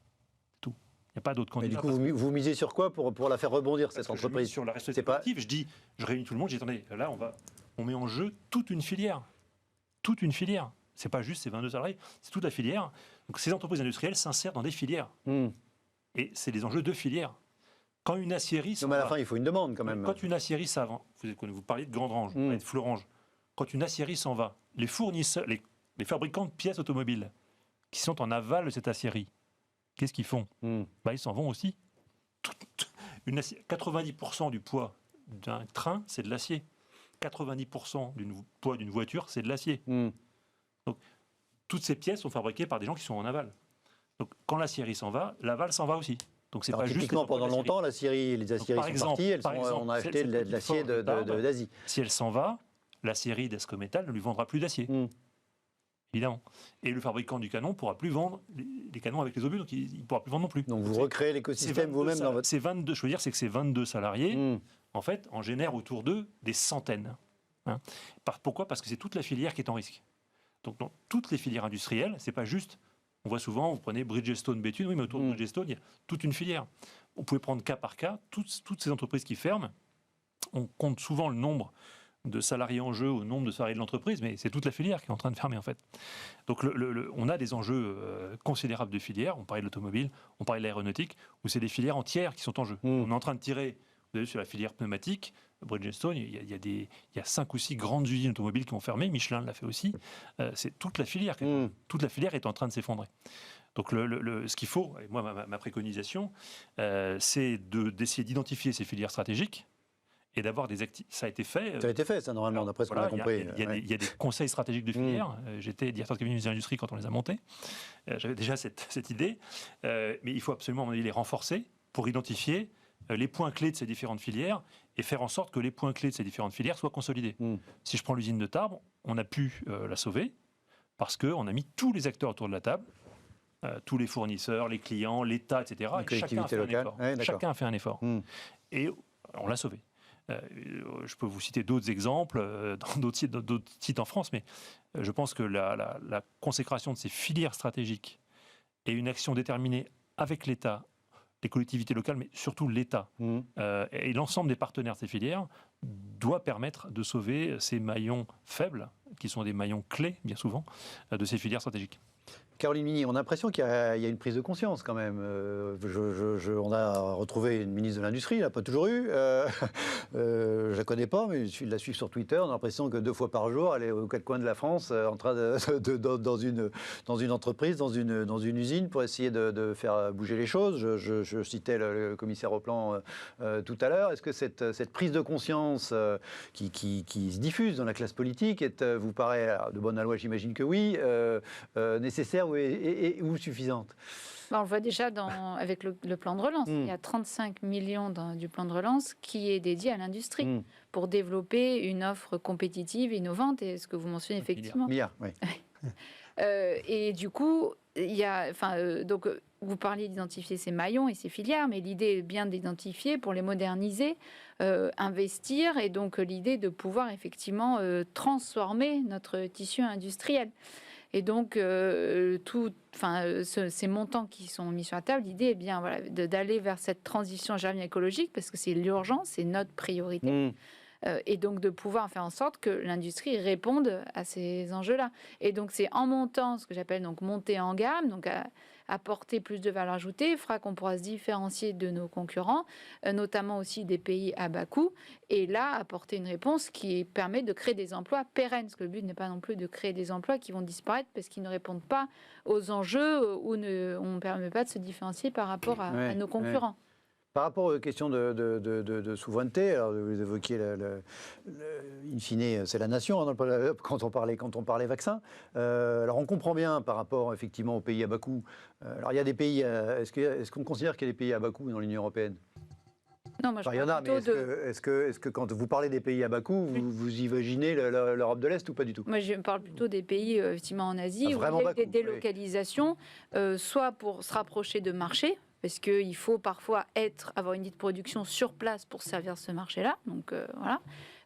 C'est tout. Il n'y a pas d'autres candidats. Mais du coup, vous misez sur quoi pour la faire rebondir, cette entreprise? Je mise sur la responsabilité collective. Je réunis tout le monde, je dis attendez, là on met en jeu toute une filière. Toute une filière. C'est pas juste ces 22 salariés, c'est toute la filière. Donc ces entreprises industrielles s'insèrent dans des filières. Et c'est des enjeux de filière. Quand une aciérie... mais à la fin, il faut une demande quand même. Quand une aciérie s'en va, vous parliez de Grandrange, vous parliez de Fleurange. Quand une aciérie s'en va, les fournisseurs, les fabricants de pièces automobiles qui sont en aval de cette aciérie, qu'est-ce qu'ils font? Ils s'en vont aussi. 90% du poids d'un train, c'est de l'acier. 90% du poids d'une voiture, c'est de l'acier. Donc, toutes ces pièces sont fabriquées par des gens qui sont en aval. Donc, quand l'aciérie s'en va, l'aval s'en va aussi. Donc, c'est pas juste typiquement, pendant longtemps, les aciéries sont parties, on a acheté de l'acier d'Asie. Si elle s'en va, l'aciérie d'Escométal ne lui vendra plus d'acier. évidemment. Et le fabricant du canon ne pourra plus vendre les canons avec les obus, donc il ne pourra plus vendre non plus. Donc vous recréez l'écosystème vous-même dans votre... C'est 22, je veux dire, c'est que ces 22 salariés, en fait, en génèrent autour d'eux des centaines. Hein. Pourquoi ? Parce que c'est toute la filière qui est en risque. Donc dans toutes les filières industrielles, c'est pas juste... On voit souvent, vous prenez Bridgestone, Béthune, oui, mais autour de Bridgestone, il y a toute une filière. On pouvait prendre cas par cas, toutes ces entreprises qui ferment, on compte souvent le nombre de salariés en jeu, au nombre de salariés de l'entreprise, mais c'est toute la filière qui est en train de fermer en fait. Donc on a des enjeux considérables de filières, on parlait de l'automobile, on parlait de l'aéronautique, où c'est des filières entières qui sont en jeu. On est en train de tirer, vous avez vu, sur la filière pneumatique, Bridgestone, il y a 5 ou 6 grandes usines automobiles qui ont fermé, Michelin l'a fait aussi, c'est toute la filière, toute la filière est en train de s'effondrer. Donc ce qu'il faut, et moi ma préconisation, c'est d'essayer d'identifier ces filières stratégiques, et d'avoir des activités. Ça a été fait. Ça a été fait, ça, normalement, d'après ce qu'on a compris. Il y a des conseils stratégiques de filière. J'étais directeur de cabinet des industries quand on les a montés. J'avais déjà cette idée. Mais il faut absolument, à mon avis, les renforcer pour identifier les points clés de ces différentes filières et faire en sorte que les points clés de ces différentes filières soient consolidés. Si je prends l'usine de Tarbes, on a pu la sauver parce qu'on a mis tous les acteurs autour de la table, tous les fournisseurs, les clients, l'État, etc. Et chacun a fait un effort. Chacun a fait un effort. Et on l'a sauvé. Je peux vous citer d'autres exemples dans d'autres sites en France, mais je pense que la consécration de ces filières stratégiques et une action déterminée avec l'État, les collectivités locales, mais surtout l'État et l'ensemble des partenaires de ces filières doit permettre de sauver ces maillons faibles, qui sont des maillons clés, bien souvent, de ces filières stratégiques. Caroline Mini, on a l'impression qu'il y a une prise de conscience quand même. On a retrouvé une ministre de l'Industrie, il n'a pas toujours eu. Je ne la connais pas, mais je la suis sur Twitter. On a l'impression que 2 fois par jour, elle est aux 4 coins de la France, en train dans une entreprise, dans une usine, pour essayer de faire bouger les choses. Je citais le commissaire au plan tout à l'heure. Est-ce que cette prise de conscience qui se diffuse dans la classe politique vous paraît de bonne loi? J'imagine que oui, nécessaire ou suffisante? On le voit déjà avec le plan de relance. Il y a 35 millions du plan de relance qui est dédié à l'industrie pour développer une offre compétitive, innovante, et ce que vous mentionnez effectivement. Milliard, oui. Et du coup, donc, vous parliez d'identifier ces maillons et ces filières, mais l'idée est bien d'identifier pour les moderniser, investir, et donc l'idée de pouvoir effectivement transformer notre tissu industriel. Et donc, ces montants qui sont mis sur la table, l'idée est bien d'aller vers cette transition écologique, parce que c'est l'urgence, c'est notre priorité. Et donc de pouvoir faire en sorte que l'industrie réponde à ces enjeux-là. Et donc c'est en montant, ce que j'appelle donc monter en gamme, donc apporter plus de valeur ajoutée, fera qu'on pourra se différencier de nos concurrents, notamment aussi des pays à bas coût, et là apporter une réponse qui permet de créer des emplois pérennes, parce que le but n'est pas non plus de créer des emplois qui vont disparaître parce qu'ils ne répondent pas aux enjeux ou on ne permet pas de se différencier par rapport à nos concurrents. Ouais. Par rapport aux questions de souveraineté, alors vous évoquiez, in fine, c'est la nation quand on parlait vaccin. Alors on comprend bien par rapport effectivement aux pays à bas coût. Alors il y a des pays, est-ce qu'on considère qu'il y a des pays à bas coût dans l'Union européenne? Non, moi, il y en a, mais est-ce que quand vous parlez des pays à bas coût, vous imaginez l'Europe de l'Est ou pas du tout? Moi, je parle plutôt des pays effectivement en Asie où il y a des délocalisations, soit pour se rapprocher de marchés, parce qu'il faut parfois avoir une unité de production sur place pour servir ce marché-là. Donc voilà.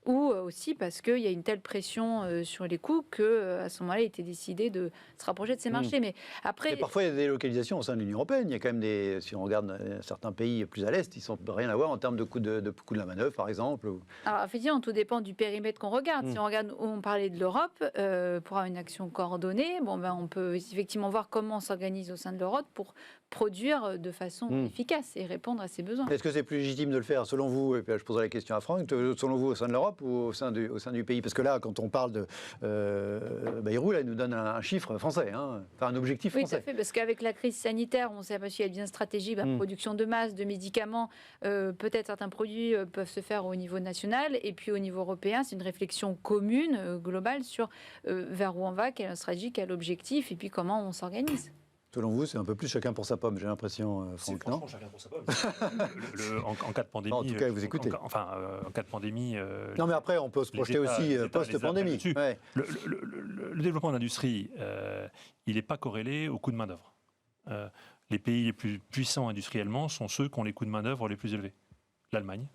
Ou aussi parce qu'il y a une telle pression sur les coûts qu'à ce moment-là, il était décidé de se rapprocher de ces marchés. Mais après, parfois, il y a des délocalisations au sein de l'Union européenne. Il y a quand même si on regarde certains pays plus à l'Est, ils n'ont rien à voir en termes de coût de la manœuvre, par exemple. Alors, effectivement, tout dépend du périmètre qu'on regarde. Si on regarde où on parlait de l'Europe, pour avoir une action coordonnée, on peut effectivement voir comment on s'organise au sein de l'Europe pour produire de façon efficace et répondre à ses besoins. Est-ce que c'est plus légitime de le faire, selon vous, et puis je poserai la question à Franck, selon vous, au sein de l'Europe ou au sein du pays? Parce que là, quand on parle de Bayrou, là, il nous donne un chiffre français, un objectif français. Oui, tout à fait, parce qu'avec la crise sanitaire, on s'est aperçu qu'il y a bien une stratégie, production de masse, de médicaments, peut-être certains produits peuvent se faire au niveau national, et puis au niveau européen, c'est une réflexion commune, globale, sur vers où on va, quelle stratégie, quel objectif, et puis comment on s'organise. Selon vous, c'est un peu plus chacun pour sa pomme, j'ai l'impression, Franck, non? Franchement, chacun pour sa pomme. En cas de pandémie... En tout cas, vous écoutez. En cas de pandémie... non, mais après, on peut se projeter aussi post-pandémie. Ouais. Le développement de l'industrie, il n'est pas corrélé au coût de main-d'œuvre. Les pays les plus puissants industriellement sont ceux qui ont les coûts de main-d'œuvre les plus élevés. L'Allemagne,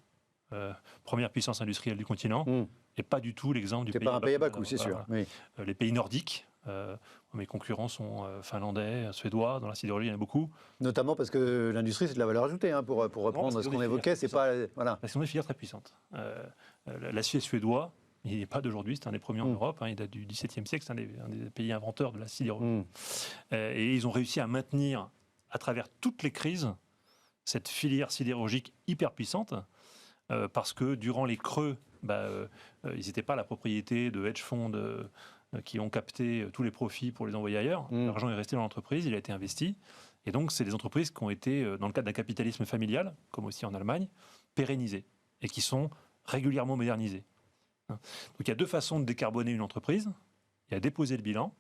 première puissance industrielle du continent, et pas du tout l'exemple du pays... C'est pas un pays à bas coût, c'est sûr. Oui. Les pays nordiques, mes concurrents sont finlandais, suédois, dans la sidérurgie, il y en a beaucoup. Notamment parce que l'industrie, c'est de la valeur ajoutée, hein, pour reprendre ce qu'on évoquait, c'est pas... Voilà. Parce qu'on a des filières très puissantes. L'acier suédois, il n'est pas d'aujourd'hui, c'est un des premiers en Europe, il date du XVIIe siècle, c'est un des pays inventeurs de la sidérurgie. Et ils ont réussi à maintenir, à travers toutes les crises, cette filière sidérurgique hyper puissante, parce que durant les creux, ils n'étaient pas la propriété de hedge funds qui ont capté tous les profits pour les envoyer ailleurs. L'argent est resté dans l'entreprise, il a été investi. Et donc, c'est des entreprises qui ont été, dans le cadre d'un capitalisme familial, comme aussi en Allemagne, pérennisées et qui sont régulièrement modernisées. Donc, il y a deux façons de décarboner une entreprise. Il y a déposer le bilan.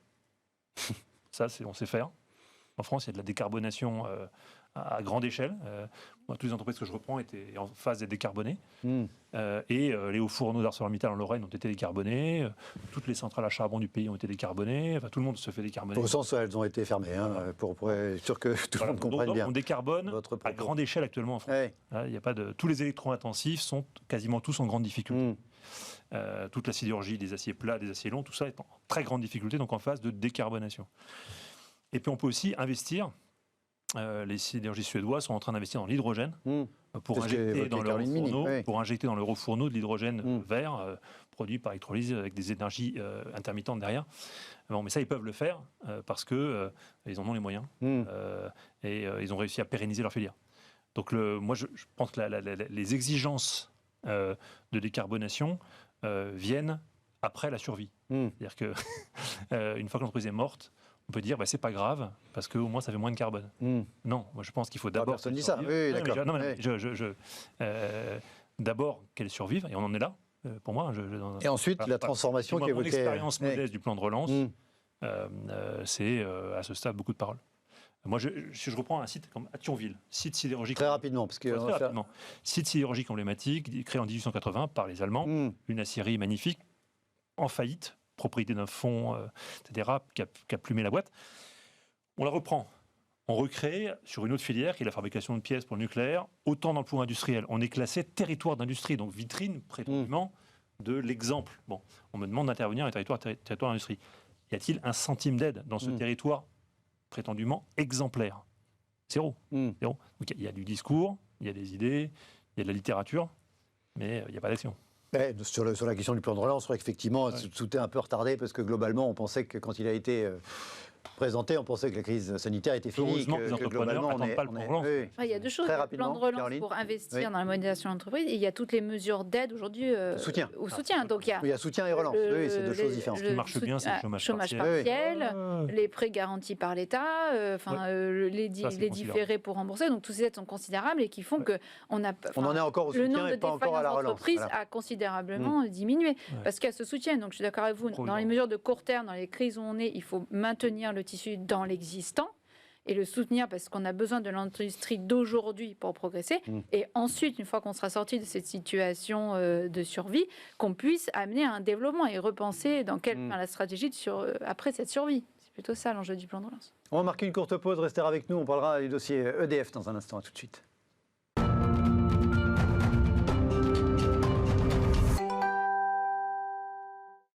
Ça, on sait faire. En France, il y a de la décarbonation à grande échelle. Toutes les entreprises que je reprends étaient en phase d'être décarbonées. Et les hauts fourneaux d'ArcelorMittal en Lorraine ont été décarbonés. Toutes les centrales à charbon du pays ont été décarbonées. Enfin, tout le monde se fait décarboner. Au sens où elles ont été fermées, pour être sûr que tout le monde comprenne bien. On décarbone à grande échelle actuellement en France. Il y a pas tous les électro-intensifs sont quasiment tous en grande difficulté. Toute la sidérurgie, des aciers plats, des aciers longs, tout ça est en très grande difficulté, donc en phase de décarbonation. Et puis on peut aussi investir. Les sidérurgies suédoises sont en train d'investir dans l'hydrogène pour injecter dans leur fourneau de l'hydrogène vert produit par électrolyse avec des énergies intermittentes derrière. Bon, mais ça, ils peuvent le faire parce qu'ils en ont les moyens et ils ont réussi à pérenniser leur filière. Donc moi, je pense que les exigences de décarbonation viennent après la survie. C'est-à-dire qu'une fois que l'entreprise est morte, on peut dire c'est pas grave parce qu'au moins ça fait moins de carbone. Non, moi je pense qu'il faut d'abord. Personne dit ça. Oui, d'accord. D'abord qu'elle survive et on en est là. Pour moi. Et ensuite la transformation qui évoquait. Mon expérience modeste du plan de relance, c'est à ce stade beaucoup de paroles. Moi, si je reprends un site comme à Thionville, site sidérurgique. Très rapidement, parce que site sidérurgique emblématique créé en 1880 par les Allemands, une aciérie magnifique en faillite. Propriété d'un fonds, etc., qui a plumé la boîte. On la reprend. On recrée sur une autre filière, qui est la fabrication de pièces pour le nucléaire, autant d'emplois industriels. On est classé territoire d'industrie, donc vitrine prétendument de l'exemple. Bon, on me demande d'intervenir dans un territoire d'industrie. Y a-t-il un centime d'aide dans ce territoire prétendument exemplaire? Zéro. Zéro. Donc il y a du discours, il y a des idées, il y a de la littérature, mais il n'y a pas d'action. Sur la question du plan de relance, effectivement, tout est un peu retardé parce que globalement, on pensait que quand il a été présenté, on pensait que la crise sanitaire était finie. Heureusement que les entrepreneurs n'attendent pas le plan de relance. Il y a deux choses. Il y a le plan de relance Caroline, pour investir dans la modernisation de l'entreprise et il y a toutes les mesures d'aide aujourd'hui au soutien. Donc, il y a soutien et relance, c'est deux choses différentes. Ce qui marche bien, c'est le chômage partiel, les prêts garantis par l'État, les différés pour rembourser. Donc, toutes ces aides sont considérables et qui font qu'on a... On en est encore au soutien et pas encore à la relance. L'entreprise a considérablement diminué parce qu'elle se soutient. Donc, je suis d'accord avec vous. Dans les mesures de court terme, dans les crises où on est, il faut maintenir le tissu dans l'existant et le soutenir parce qu'on a besoin de l'industrie d'aujourd'hui pour progresser. Et ensuite, une fois qu'on sera sorti de cette situation de survie, qu'on puisse amener à un développement et repenser dans la stratégie après cette survie. C'est plutôt ça l'enjeu du plan de relance. On va marquer une courte pause, restez avec nous. On parlera du dossier EDF dans un instant. À tout de suite.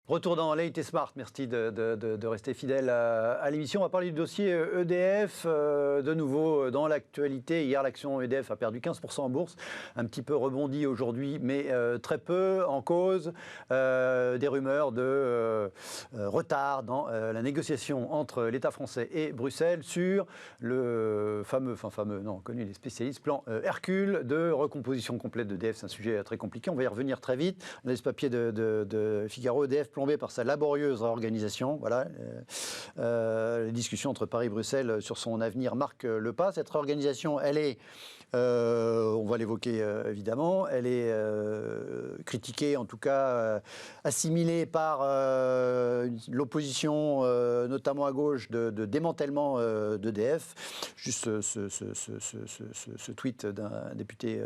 Retour dans Late et Smart, merci de rester fidèle à l'émission. On va parler du dossier EDF, de nouveau dans l'actualité. Hier, l'action EDF a perdu 15% en bourse, un petit peu rebondi aujourd'hui, mais très peu en cause. Des rumeurs de retard dans la négociation entre l'État français et Bruxelles sur le connu des spécialistes, plan Hercule de recomposition complète d'EDF. C'est un sujet très compliqué, on va y revenir très vite. On a ce papier de Figaro, EDF plombé par sa laborieuse réorganisation. Voilà, les discussions entre Paris et Bruxelles sur son avenir marquent le pas. Cette réorganisation, elle est On va l'évoquer évidemment. Elle est critiquée, en tout cas assimilée par l'opposition, notamment à gauche, de démantèlement d'EDF. Juste ce tweet d'un député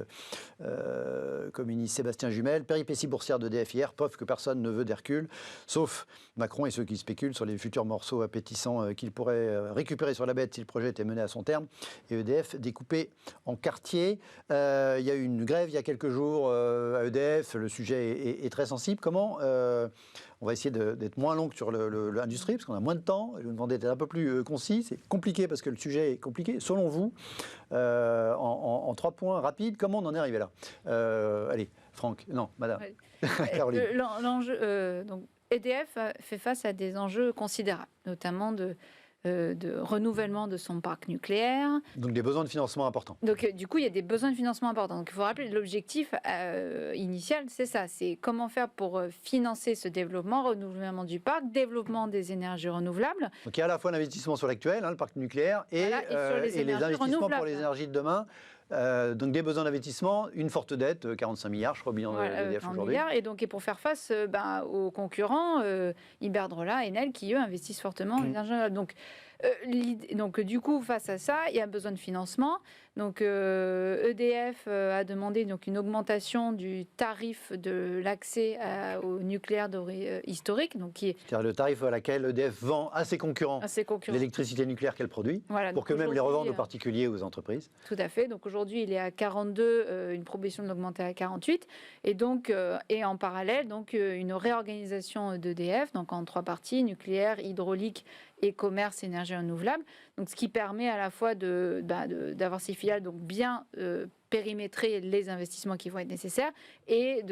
communiste, Sébastien Jumel. Péripéties boursières d'EDF hier, preuve que personne ne veut d'Hercule, sauf Macron et ceux qui spéculent sur les futurs morceaux appétissants qu'il pourrait récupérer sur la bête si le projet était mené à son terme. Et EDF découpé en quartiers. Il y a eu une grève il y a quelques jours à EDF. Le sujet est très sensible. Comment on va essayer d'être moins long que sur l'industrie, parce qu'on a moins de temps. Je vous demandais d'être un peu plus concis. C'est compliqué parce que le sujet est compliqué. Selon vous, en 3 points rapides, comment on en est arrivé là? Allez, Franck. Non, madame. Caroline. L'enjeu, donc, EDF fait face à des enjeux considérables, notamment de renouvellement de son parc nucléaire. Donc des besoins de financement importants. Donc du coup, il y a des besoins de financement importants. Donc il faut rappeler l'objectif initial, c'est ça, c'est comment faire pour financer ce développement, renouvellement du parc, développement des énergies renouvelables. Donc il y a à la fois l'investissement sur l'actuel, le parc nucléaire, et les investissements pour les énergies de demain. Donc des besoins d'investissement, une forte dette, 45 milliards, je crois, bilan de l'EDF aujourd'hui. Et pour faire face aux concurrents, Iberdrola, Enel, qui eux investissent fortement en énergie renouvelable. Donc du coup, face à ça, il y a besoin de financement. Donc EDF a demandé donc une augmentation du tarif de l'accès au nucléaire historique, donc qui est c'est-à-dire le tarif à laquelle EDF vend à ses concurrents, l'électricité nucléaire qu'elle produit, voilà, pour que même les revendent aux particuliers ou aux entreprises. Tout à fait. Donc aujourd'hui, il est à 42, une proposition de l'augmenter à 48, et donc et en parallèle donc une réorganisation d'EDF, donc en 3 parties: nucléaire, hydraulique et commerce énergie renouvelable. Donc ce qui permet à la fois d'avoir ces filiales donc bien périmétrer les investissements qui vont être nécessaires et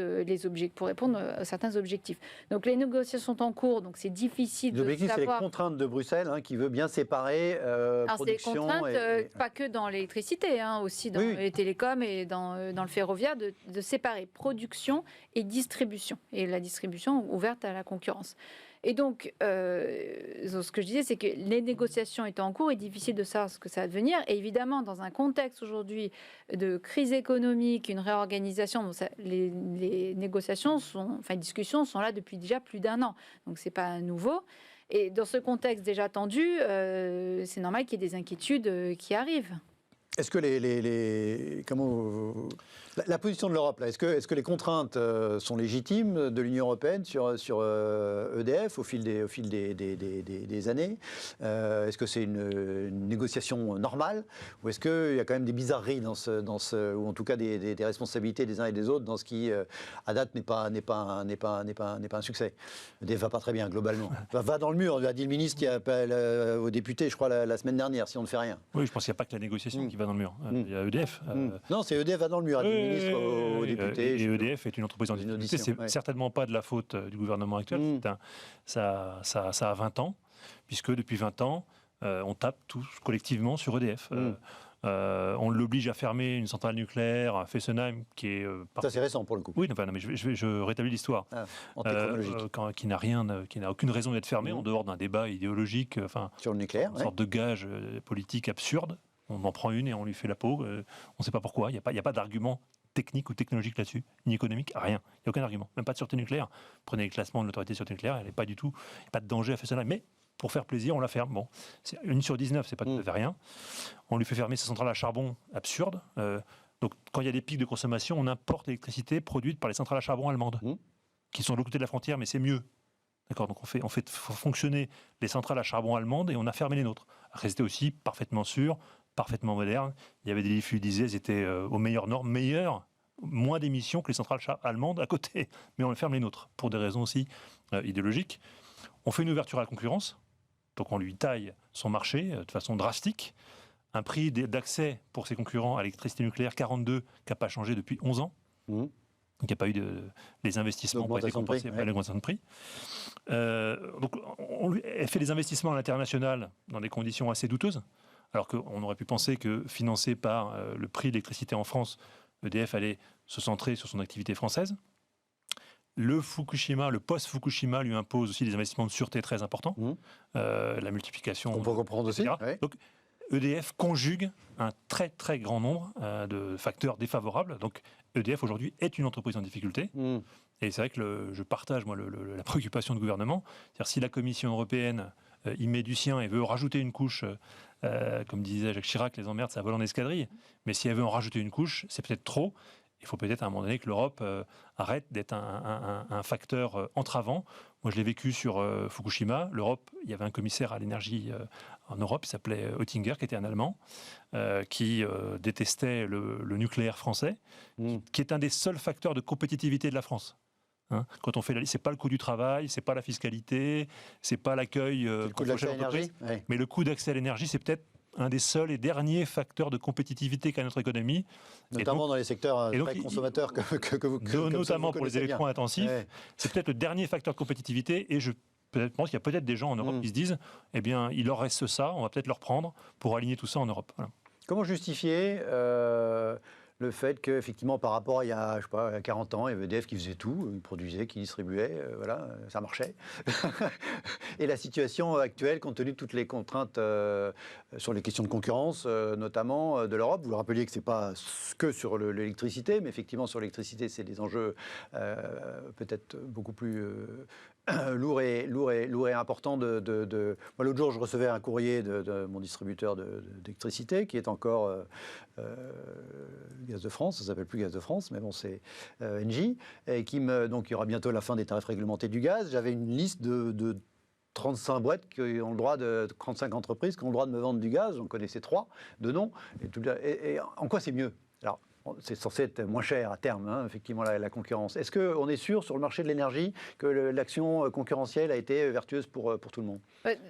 pour répondre à certains objectifs. Donc les négociations sont en cours, donc c'est difficile de savoir. L'objectif, c'est les contraintes de Bruxelles qui veut bien séparer production. Alors c'est les contraintes, pas que dans l'électricité, aussi dans les télécoms et dans le ferroviaire, de séparer production et distribution. Et la distribution ouverte à la concurrence. Et donc, ce que je disais, c'est que les négociations étant en cours, il est difficile de savoir ce que ça va devenir. Et évidemment, dans un contexte aujourd'hui de crise économique, une réorganisation, les négociations, les discussions sont là depuis déjà plus d'1 an. Donc, ce n'est pas nouveau. Et dans ce contexte déjà tendu, c'est normal qu'il y ait des inquiétudes qui arrivent. Est-ce que la position de l'Europe, est-ce que les contraintes sont légitimes de l'Union européenne sur EDF au fil des années? Est-ce que c'est une négociation normale, ou est-ce qu'il y a quand même des bizarreries ou en tout cas des responsabilités des uns et des autres dans ce qui à date n'est pas un succès? EDF va pas très bien globalement. Va dans le mur, a dit le ministre qui appelle aux députés, je crois la semaine dernière, si on ne fait rien. Oui, je pense qu'il n'y a pas que la négociation qui va dans le mur. Il y a EDF. Non, c'est EDF va dans le mur, a dit le ministre aux députés. Et EDF est une entreprise en difficulté. C'est certainement pas de la faute du gouvernement actuel. Ça a 20 ans, puisque depuis 20 ans, on tape tous collectivement sur EDF. On l'oblige à fermer une centrale nucléaire à Fessenheim, qui est... Ça, c'est récent, pour le coup. Oui, mais je rétablis l'histoire. Qui n'a aucune raison d'être fermée, en dehors d'un débat idéologique, sur le nucléaire, une sorte de gage politique absurde. On en prend une et on lui fait la peau. On ne sait pas pourquoi. Il n'y a pas d'argument technique ou technologique là-dessus, ni économique, rien. Il n'y a aucun argument. Même pas de sûreté nucléaire. Prenez le classement de l'autorité de sûreté nucléaire, il n'y a pas du tout, pas de danger à Fessenheim. Mais pour faire plaisir, on la ferme. Bon, c'est 1 sur 19, c'est pas tout à fait rien. On lui fait fermer sa centrale à charbon, absurde. Donc, quand il y a des pics de consommation, on importe l'électricité produite par les centrales à charbon allemandes, qui sont de l'autre côté de la frontière, mais c'est mieux. D'accord, donc on fait fonctionner les centrales à charbon allemandes et on a fermé les nôtres. Après, c'était aussi parfaitement sûr, parfaitement moderne. Il y avait des livres qui disaient qu'ils étaient aux meilleures normes, moins d'émissions que les centrales allemandes à côté. Mais on ferme les nôtres, pour des raisons aussi idéologiques. On fait une ouverture à la concurrence, donc on lui taille son marché de façon drastique. Un prix d'accès pour ses concurrents à l'électricité nucléaire 42, qui n'a pas changé depuis 11 ans. Donc il n'y a pas eu les investissements pour être compensés par l'augmentation de prix. Donc elle fait des investissements à l'international dans des conditions assez douteuses. Alors qu'on aurait pu penser que, financé par le prix de l'électricité en France, EDF allait se centrer sur son activité française. Le post-Fukushima lui impose aussi des investissements de sûreté très importants. La multiplication... On peut comprendre aussi. Donc, EDF conjugue un très très grand nombre de facteurs défavorables. Donc EDF aujourd'hui est une entreprise en difficulté. Et c'est vrai que je partage moi la préoccupation du gouvernement. C'est-à-dire si la Commission européenne y met du sien et veut rajouter une couche, comme disait Jacques Chirac, les emmerdes ça vole en escadrille. Mais si elle veut en rajouter une couche, c'est peut-être trop. Il faut peut-être à un moment donné que l'Europe arrête d'être un facteur entravant. Moi, je l'ai vécu sur Fukushima. L'Europe, il y avait un commissaire à l'énergie en Europe, il s'appelait Oettinger, qui était un Allemand, qui détestait le nucléaire français, qui est un des seuls facteurs de compétitivité de la France. Hein, quand on fait la liste, c'est pas le coût du travail, c'est pas la fiscalité, c'est pas l'accueil. Le coût de l'accès à l'énergie. Ouais. Mais le coût d'accès à l'énergie, c'est peut-être un des seuls et derniers facteurs de compétitivité qu'a notre économie. Notamment donc, dans les secteurs très consommateurs que vous notamment pour les électrons intensifs. Ouais. C'est peut-être le dernier facteur de compétitivité et je pense qu'il y a peut-être des gens en Europe qui se disent eh bien, il leur reste ça, on va peut-être leur prendre pour aligner tout ça en Europe. Voilà. Comment justifier le fait qu'effectivement, par rapport à il y a, je sais pas, 40 ans, il y avait EDF qui faisait tout, il produisait, qui distribuait, voilà, ça marchait. Et la situation actuelle, compte tenu de toutes les contraintes sur les questions de concurrence, notamment de l'Europe, vous le rappeliez que ce n'est pas que sur l'électricité, mais effectivement sur l'électricité, c'est des enjeux peut-être beaucoup plus lourd et important Moi, l'autre jour, je recevais un courrier de mon distributeur d'électricité qui est encore Gaz de France, ça s'appelle plus Gaz de France, mais bon, c'est Engie, et donc il y aura bientôt la fin des tarifs réglementés du gaz. J'avais une liste de 35 boîtes qui ont le droit 35 entreprises qui ont le droit de me vendre du gaz. J'en connaissais 3 de noms. Et en quoi c'est mieux? Alors, c'est censé être moins cher à terme, hein, effectivement, la concurrence. Est-ce qu'on est sûr sur le marché de l'énergie que l'action concurrentielle a été vertueuse pour tout le monde?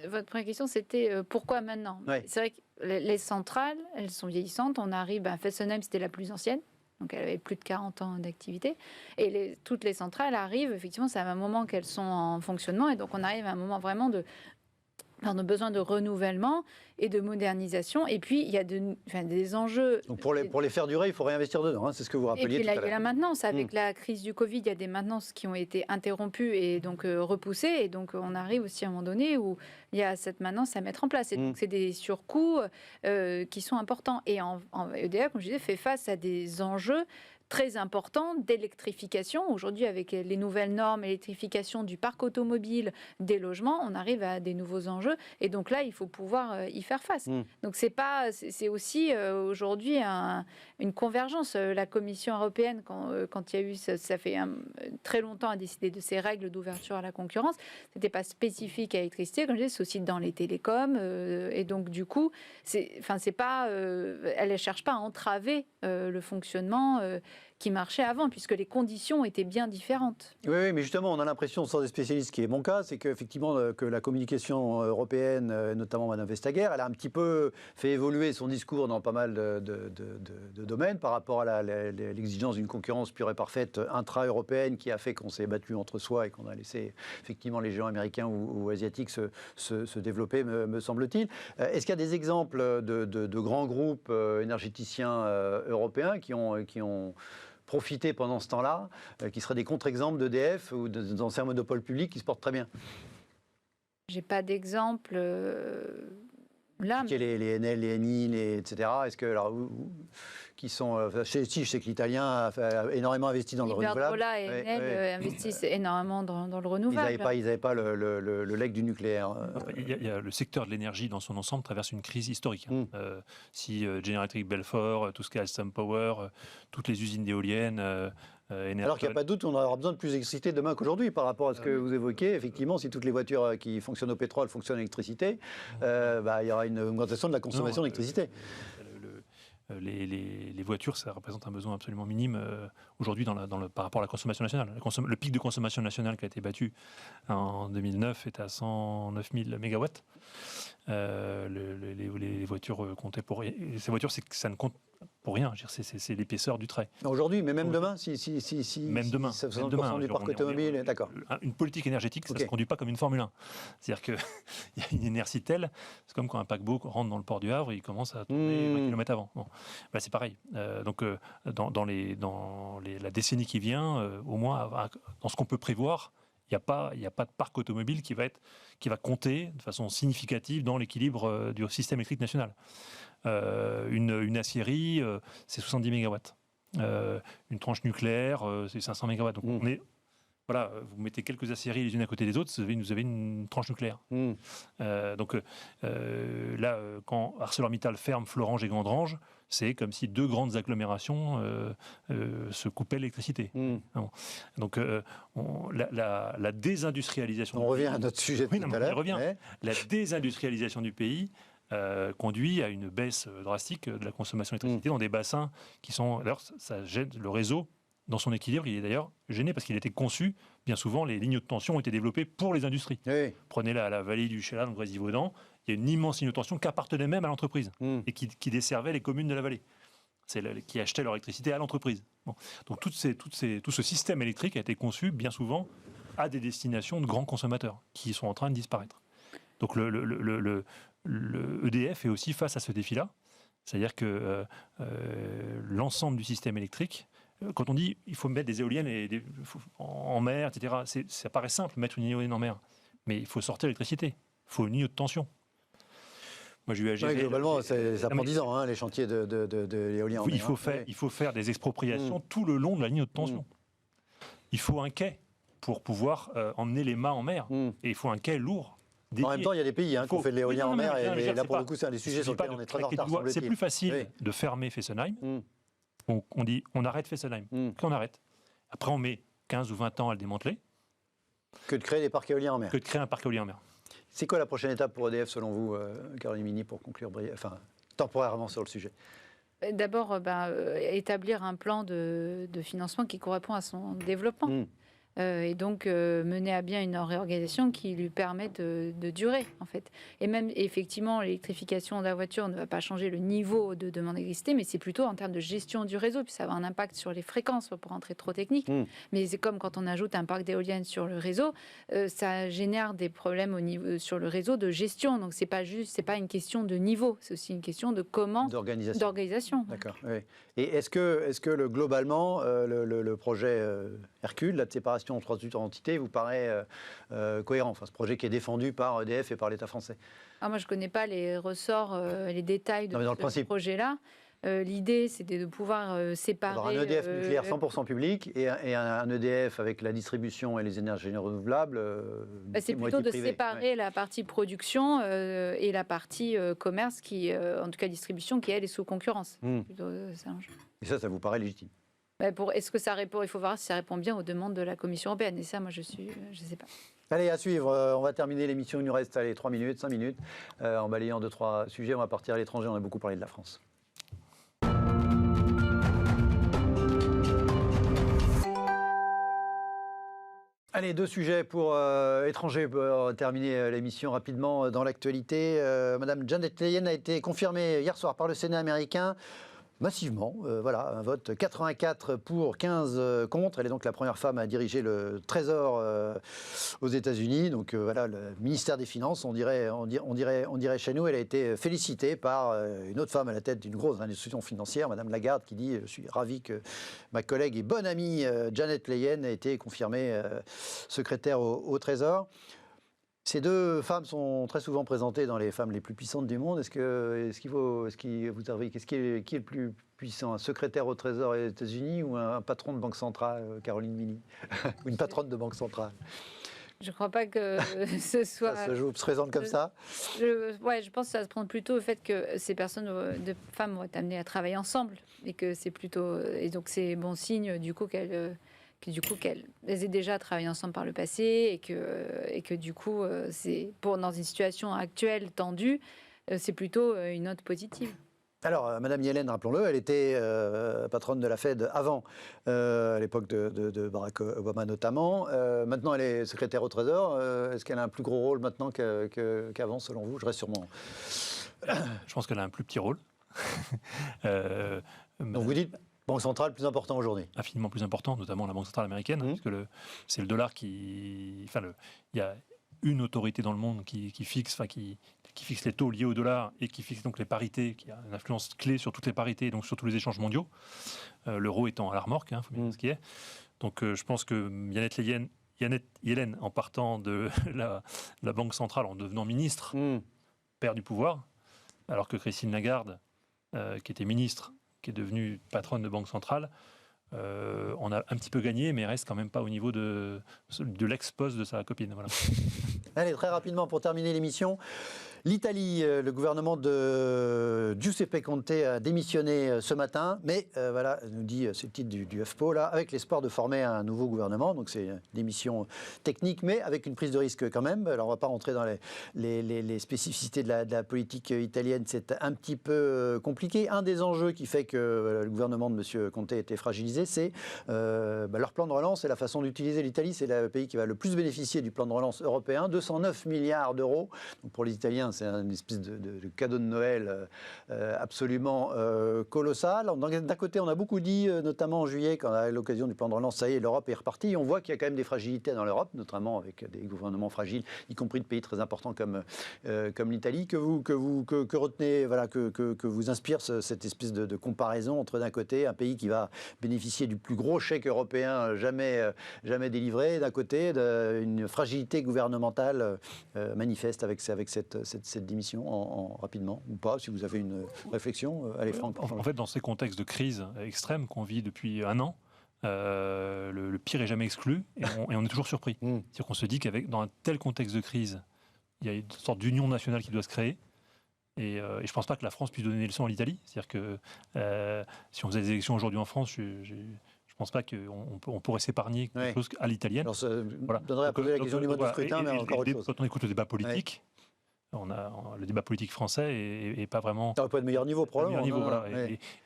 Votre première question, c'était pourquoi maintenant? C'est vrai que les centrales, elles sont vieillissantes. On arrive à Fessenheim, c'était la plus ancienne. Donc, elle avait plus de 40 ans d'activité. Et toutes les centrales arrivent, effectivement, c'est à un moment qu'elles sont en fonctionnement. Et donc, on arrive à un moment vraiment de besoin de renouvellement et de modernisation. Et puis, il y a des enjeux... Donc pour les faire durer, il faut réinvestir dedans, hein, c'est ce que vous rappeliez tout à l'heure. Et puis, il y a la maintenance. Avec la crise du Covid, il y a des maintenances qui ont été interrompues et donc repoussées. Et donc, on arrive aussi à un moment donné où il y a cette maintenance à mettre en place. Et donc, c'est des surcoûts qui sont importants. Et en EDF, comme je disais, fait face à des enjeux très important d'électrification. Aujourd'hui, avec les nouvelles normes, électrification du parc automobile, des logements, on arrive à des nouveaux enjeux. Et donc là, il faut pouvoir y faire face. Donc c'est aussi aujourd'hui une convergence. La Commission européenne, quand il y a eu, ça fait très longtemps, a décidé de ces règles d'ouverture à la concurrence. C'était pas spécifique à l'électricité, comme je disais, c'est aussi dans les télécoms. Et donc du coup, elle ne cherche pas à entraver le fonctionnement qui marchait avant, puisque les conditions étaient bien différentes. Oui, mais justement, on a l'impression, sans des spécialistes, qui est mon cas, c'est qu'effectivement, que la communication européenne, notamment Madame Vestager, elle a un petit peu fait évoluer son discours dans pas mal de domaines par rapport à l'exigence d'une concurrence pure et parfaite intra-européenne qui a fait qu'on s'est battu entre soi et qu'on a laissé effectivement les géants américains ou asiatiques se développer, me semble-t-il. Est-ce qu'il y a des exemples de grands groupes énergéticiens européens qui ont profiter pendant ce temps-là, qui seraient des contre-exemples d'EDF ou d'anciens monopoles publics qui se portent très bien? J'ai pas d'exemple là. Les Enel, les Eni, etc. Est-ce que qui sont je sais que l'Italien a énormément investi dans le renouvelable. Iberdrola et Enel investissent énormément dans le renouvelable. Ils n'avaient pas le legs du nucléaire. Il y a le secteur de l'énergie dans son ensemble traverse une crise historique. Si General Electric Belfort, tout ce qui est Alstom Power, toutes les usines d'éoliennes. Alors qu'il n'y a pas de doute, on aura besoin de plus d'électricité demain qu'aujourd'hui par rapport à ce que vous évoquez. Effectivement, si toutes les voitures qui fonctionnent au pétrole fonctionnent à l'électricité, il y aura une augmentation de la consommation d'électricité. Les voitures, ça représente un besoin absolument minime aujourd'hui par rapport à la consommation nationale. Le pic de consommation nationale qui a été battu en 2009 est à 109 000 mégawatts. Les voitures comptaient pour rien. Ces voitures, ça ne compte pour rien. C'est l'épaisseur du trait. Aujourd'hui, mais même demain, même demain, 60% du parc automobile, d'accord. Une politique énergétique, ça ne se conduit pas comme une Formule 1. C'est-à-dire qu'il y a une inertie telle, c'est comme quand un paquebot rentre dans le port du Havre, il commence à tourner 20 km avant. Bon. C'est pareil. Donc, dans la décennie qui vient, au moins, dans ce qu'on peut prévoir, Il n'y a pas de parc automobile qui va compter de façon significative dans l'équilibre du système électrique national. Une aciérie, c'est 70 mégawatts. Une tranche nucléaire, c'est 500 mégawatts. Donc on est... Voilà, vous mettez quelques aciéries les unes à côté des autres, vous avez une tranche nucléaire. Là, quand ArcelorMittal ferme Florange et Gandrange, c'est comme si deux grandes agglomérations se coupaient l'électricité. Donc la désindustrialisation... On revient à notre sujet tout à l'heure. La désindustrialisation du pays conduit à une baisse drastique de la consommation d'électricité dans des bassins qui sont... Alors, ça gêne le réseau. Dans son équilibre, il est d'ailleurs gêné parce qu'il était conçu, bien souvent, les lignes de tension ont été développées pour les industries. Oui. Prenez la vallée du Chélan, donc Grésivaudan, il y a une immense ligne de tension qui appartenait même à l'entreprise et qui desservait les communes de la vallée, qui achetaient leur électricité à l'entreprise. Bon. Donc tout ce système électrique a été conçu, bien souvent, à des destinations de grands consommateurs qui sont en train de disparaître. Donc le EDF est aussi face à ce défi-là, c'est-à-dire que l'ensemble du système électrique, quand on dit il faut mettre des éoliennes en mer, etc., ça paraît simple, mettre une éolienne en mer. Mais il faut sortir l'électricité. Il faut une ligne de tension. Moi, j'ai eu à gérer... globalement, ça prend 10 ans, les chantiers de l'éolien en mer. Il faut faire des expropriations tout le long de la ligne de tension. Il faut un quai pour pouvoir emmener les mâts en mer. Et il faut un quai lourd. En même temps, il y a des pays qui ont fait de l'éolien en mer. Et là, pour le coup, c'est un des sujets sur lesquels on est très en retard. C'est plus facile de fermer Fessenheim. On dit on arrête Fessenheim. Puis on arrête. Après, on met 15 ou 20 ans à le démanteler. Que de créer des parcs éoliens en mer. Que de créer un parc éolien en mer. C'est quoi la prochaine étape pour EDF, selon vous, Caroline Mini, pour conclure temporairement sur le sujet? D'abord, établir un plan de financement qui correspond à son développement. Et donc mener à bien une réorganisation qui lui permette de durer, en fait. Et même, effectivement, l'électrification de la voiture ne va pas changer le niveau de demande d'électricité, mais c'est plutôt en termes de gestion du réseau, puis ça va avoir un impact sur les fréquences, pour rentrer trop technique. Mais c'est comme quand on ajoute un parc d'éoliennes sur le réseau, ça génère des problèmes sur le réseau de gestion. Donc c'est pas une question de niveau, c'est aussi une question de d'organisation. D'accord. Oui. Et est-ce que globalement, le projet Hercule, la séparation entre trois entités, vous paraît cohérent, ce projet qui est défendu par EDF et par l'État français? Moi, je ne connais pas les ressorts, les détails de ce projet-là. L'idée, c'était de pouvoir séparer... Alors, un EDF nucléaire 100% public et un EDF avec la distribution et les énergies renouvelables. C'est plutôt de séparer la partie production et la partie commerce, en tout cas distribution, qui elle est sous concurrence. Et ça vous paraît légitime? Est-ce que ça répond? Il faut voir si ça répond bien aux demandes de la Commission européenne. Et ça, moi, je sais pas. Allez, à suivre. On va terminer l'émission. Il nous reste 3 minutes, 5 minutes. En balayant 2-3 sujets, on va partir à l'étranger. On a beaucoup parlé de la France. Allez, 2 sujets pour étrangers pour terminer l'émission rapidement dans l'actualité. Madame Janet Yellen a été confirmée hier soir par le Sénat américain. Massivement, un vote 84 pour, 15 contre. Elle est donc la première femme à diriger le Trésor aux États-Unis. Donc le ministère des Finances, on dirait chez nous. Elle a été félicitée par une autre femme à la tête d'une grosse institution financière, Madame Lagarde, qui dit « Je suis ravi que ma collègue et bonne amie Janet Yellen ait été confirmée secrétaire au Trésor ». Ces 2 femmes sont très souvent présentées dans les femmes les plus puissantes du monde. Qui est le plus puissant, un secrétaire au Trésor des États-Unis ou un patron de banque centrale, Caroline Mini, ou une patronne de banque centrale? Je ne crois pas que ce soit... Ça se présente comme ça? Je pense que ça se prend plutôt au fait que ces femmes vont être amenées à travailler ensemble et que c'est plutôt... Et donc c'est bon signe du coup qu'elles aient déjà travaillé ensemble par le passé et que du coup, dans une situation actuelle tendue, c'est plutôt une note positive. Alors, Madame Yellen, rappelons-le, elle était patronne de la Fed avant, à l'époque de Barack Obama notamment. Maintenant, elle est secrétaire au Trésor. Est-ce qu'elle a un plus gros rôle maintenant qu'avant, selon vous? Je reste sur mon... Je pense qu'elle a un plus petit rôle. Donc vous dites... Banque centrale plus important aujourd'hui? Infiniment plus important, notamment la Banque centrale américaine, puisque c'est le dollar qui... il y a une autorité dans le monde qui fixe les taux liés au dollar et qui fixe donc les parités, qui a une influence clé sur toutes les parités, donc sur tous les échanges mondiaux. L'euro étant à la remorque, faut bien dire ce qui est. Donc je pense que Janet Yellen Janet Yellen, en partant de la Banque centrale, en devenant ministre, perd du pouvoir, alors que Christine Lagarde, qui était ministre, qui est devenue patronne de Banque centrale, on a un petit peu gagné, mais reste quand même pas au niveau de l'ex-poste de sa copine. Voilà. Allez, très rapidement, pour terminer l'émission, l'Italie, le gouvernement de Giuseppe Conte a démissionné ce matin, mais voilà, nous dit c'est le titre du HuffPo, là, avec l'espoir de former un nouveau gouvernement. Donc c'est une démission technique, mais avec une prise de risque quand même. Alors on ne va pas rentrer dans les spécificités de la politique italienne, c'est un petit peu compliqué. Un des enjeux qui fait que le gouvernement de M. Conte a été fragilisé, c'est leur plan de relance et la façon d'utiliser l'Italie. C'est le pays qui va le plus bénéficier du plan de relance européen, 209 milliards d'euros. Donc pour les Italiens, c'est une espèce de cadeau de Noël absolument colossal. D'un côté, on a beaucoup dit, notamment en juillet, quand on a eu l'occasion du plan de relance, ça y est, l'Europe est repartie. On voit qu'il y a quand même des fragilités dans l'Europe, notamment avec des gouvernements fragiles, y compris de pays très importants comme l'Italie. Que retenez, voilà, que vous inspire cette espèce de comparaison entre, d'un côté, un pays qui va bénéficier du plus gros chèque européen jamais délivré, d'un côté, une fragilité gouvernementale manifeste avec cette démission rapidement, ou pas, si vous avez une réflexion. Allez, Franck. En fait, dans ces contextes de crise extrême qu'on vit depuis un an, le pire est jamais exclu et on est toujours surpris. C'est-à-dire qu'on se dit dans un tel contexte de crise, il y a une sorte d'union nationale qui doit se créer. Et je ne pense pas que la France puisse donner des leçons à l'Italie. C'est-à-dire que si on faisait des élections aujourd'hui en France, je ne pense pas qu'on pourrait s'épargner quelque chose à l'italienne. Alors, ça donnerait à poser la question du mode de scrutin, mais encore autre chose. Quand on écoute le débat politique, le débat politique français est pas vraiment... Ça n'aurait pas de meilleur niveau, probablement.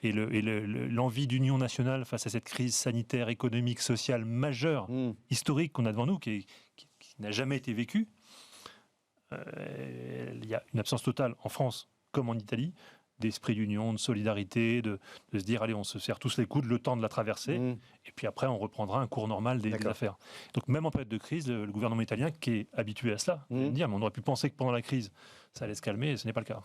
Et l'envie d'union nationale face à cette crise sanitaire, économique, sociale majeure, historique qu'on a devant nous, qui n'a jamais été vécue, il y a une absence totale en France comme en Italie d'esprit d'union, de solidarité, de se dire allez, on se serre tous les coudes le temps de la traversée, et puis après on reprendra un cours normal des affaires. Donc même en période de crise, le gouvernement italien qui est habitué à cela, dire, mais on aurait pu penser que pendant la crise ça allait se calmer, et ce n'est pas le cas.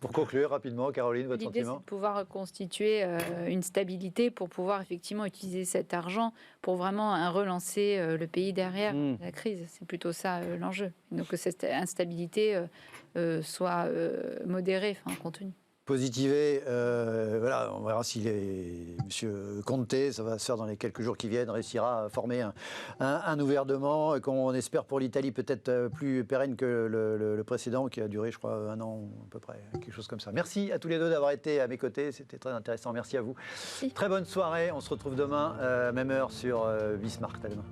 Pour conclure rapidement, Caroline, votre sentiment ? L'idée, c'est de pouvoir constituer une stabilité pour pouvoir effectivement utiliser cet argent pour vraiment relancer le pays derrière la crise. C'est plutôt ça l'enjeu. Donc que cette instabilité soit modérée, contenue. Positiver, voilà, on verra si M. Conte, ça va se faire dans les quelques jours qui viennent, réussira à former un gouvernement qu'on espère pour l'Italie peut-être plus pérenne que le précédent qui a duré, je crois, un an à peu près, quelque chose comme ça. Merci à tous les deux d'avoir été à mes côtés, c'était très intéressant, merci à vous. Merci. Très bonne soirée, on se retrouve demain, même heure sur Bismarck. À demain.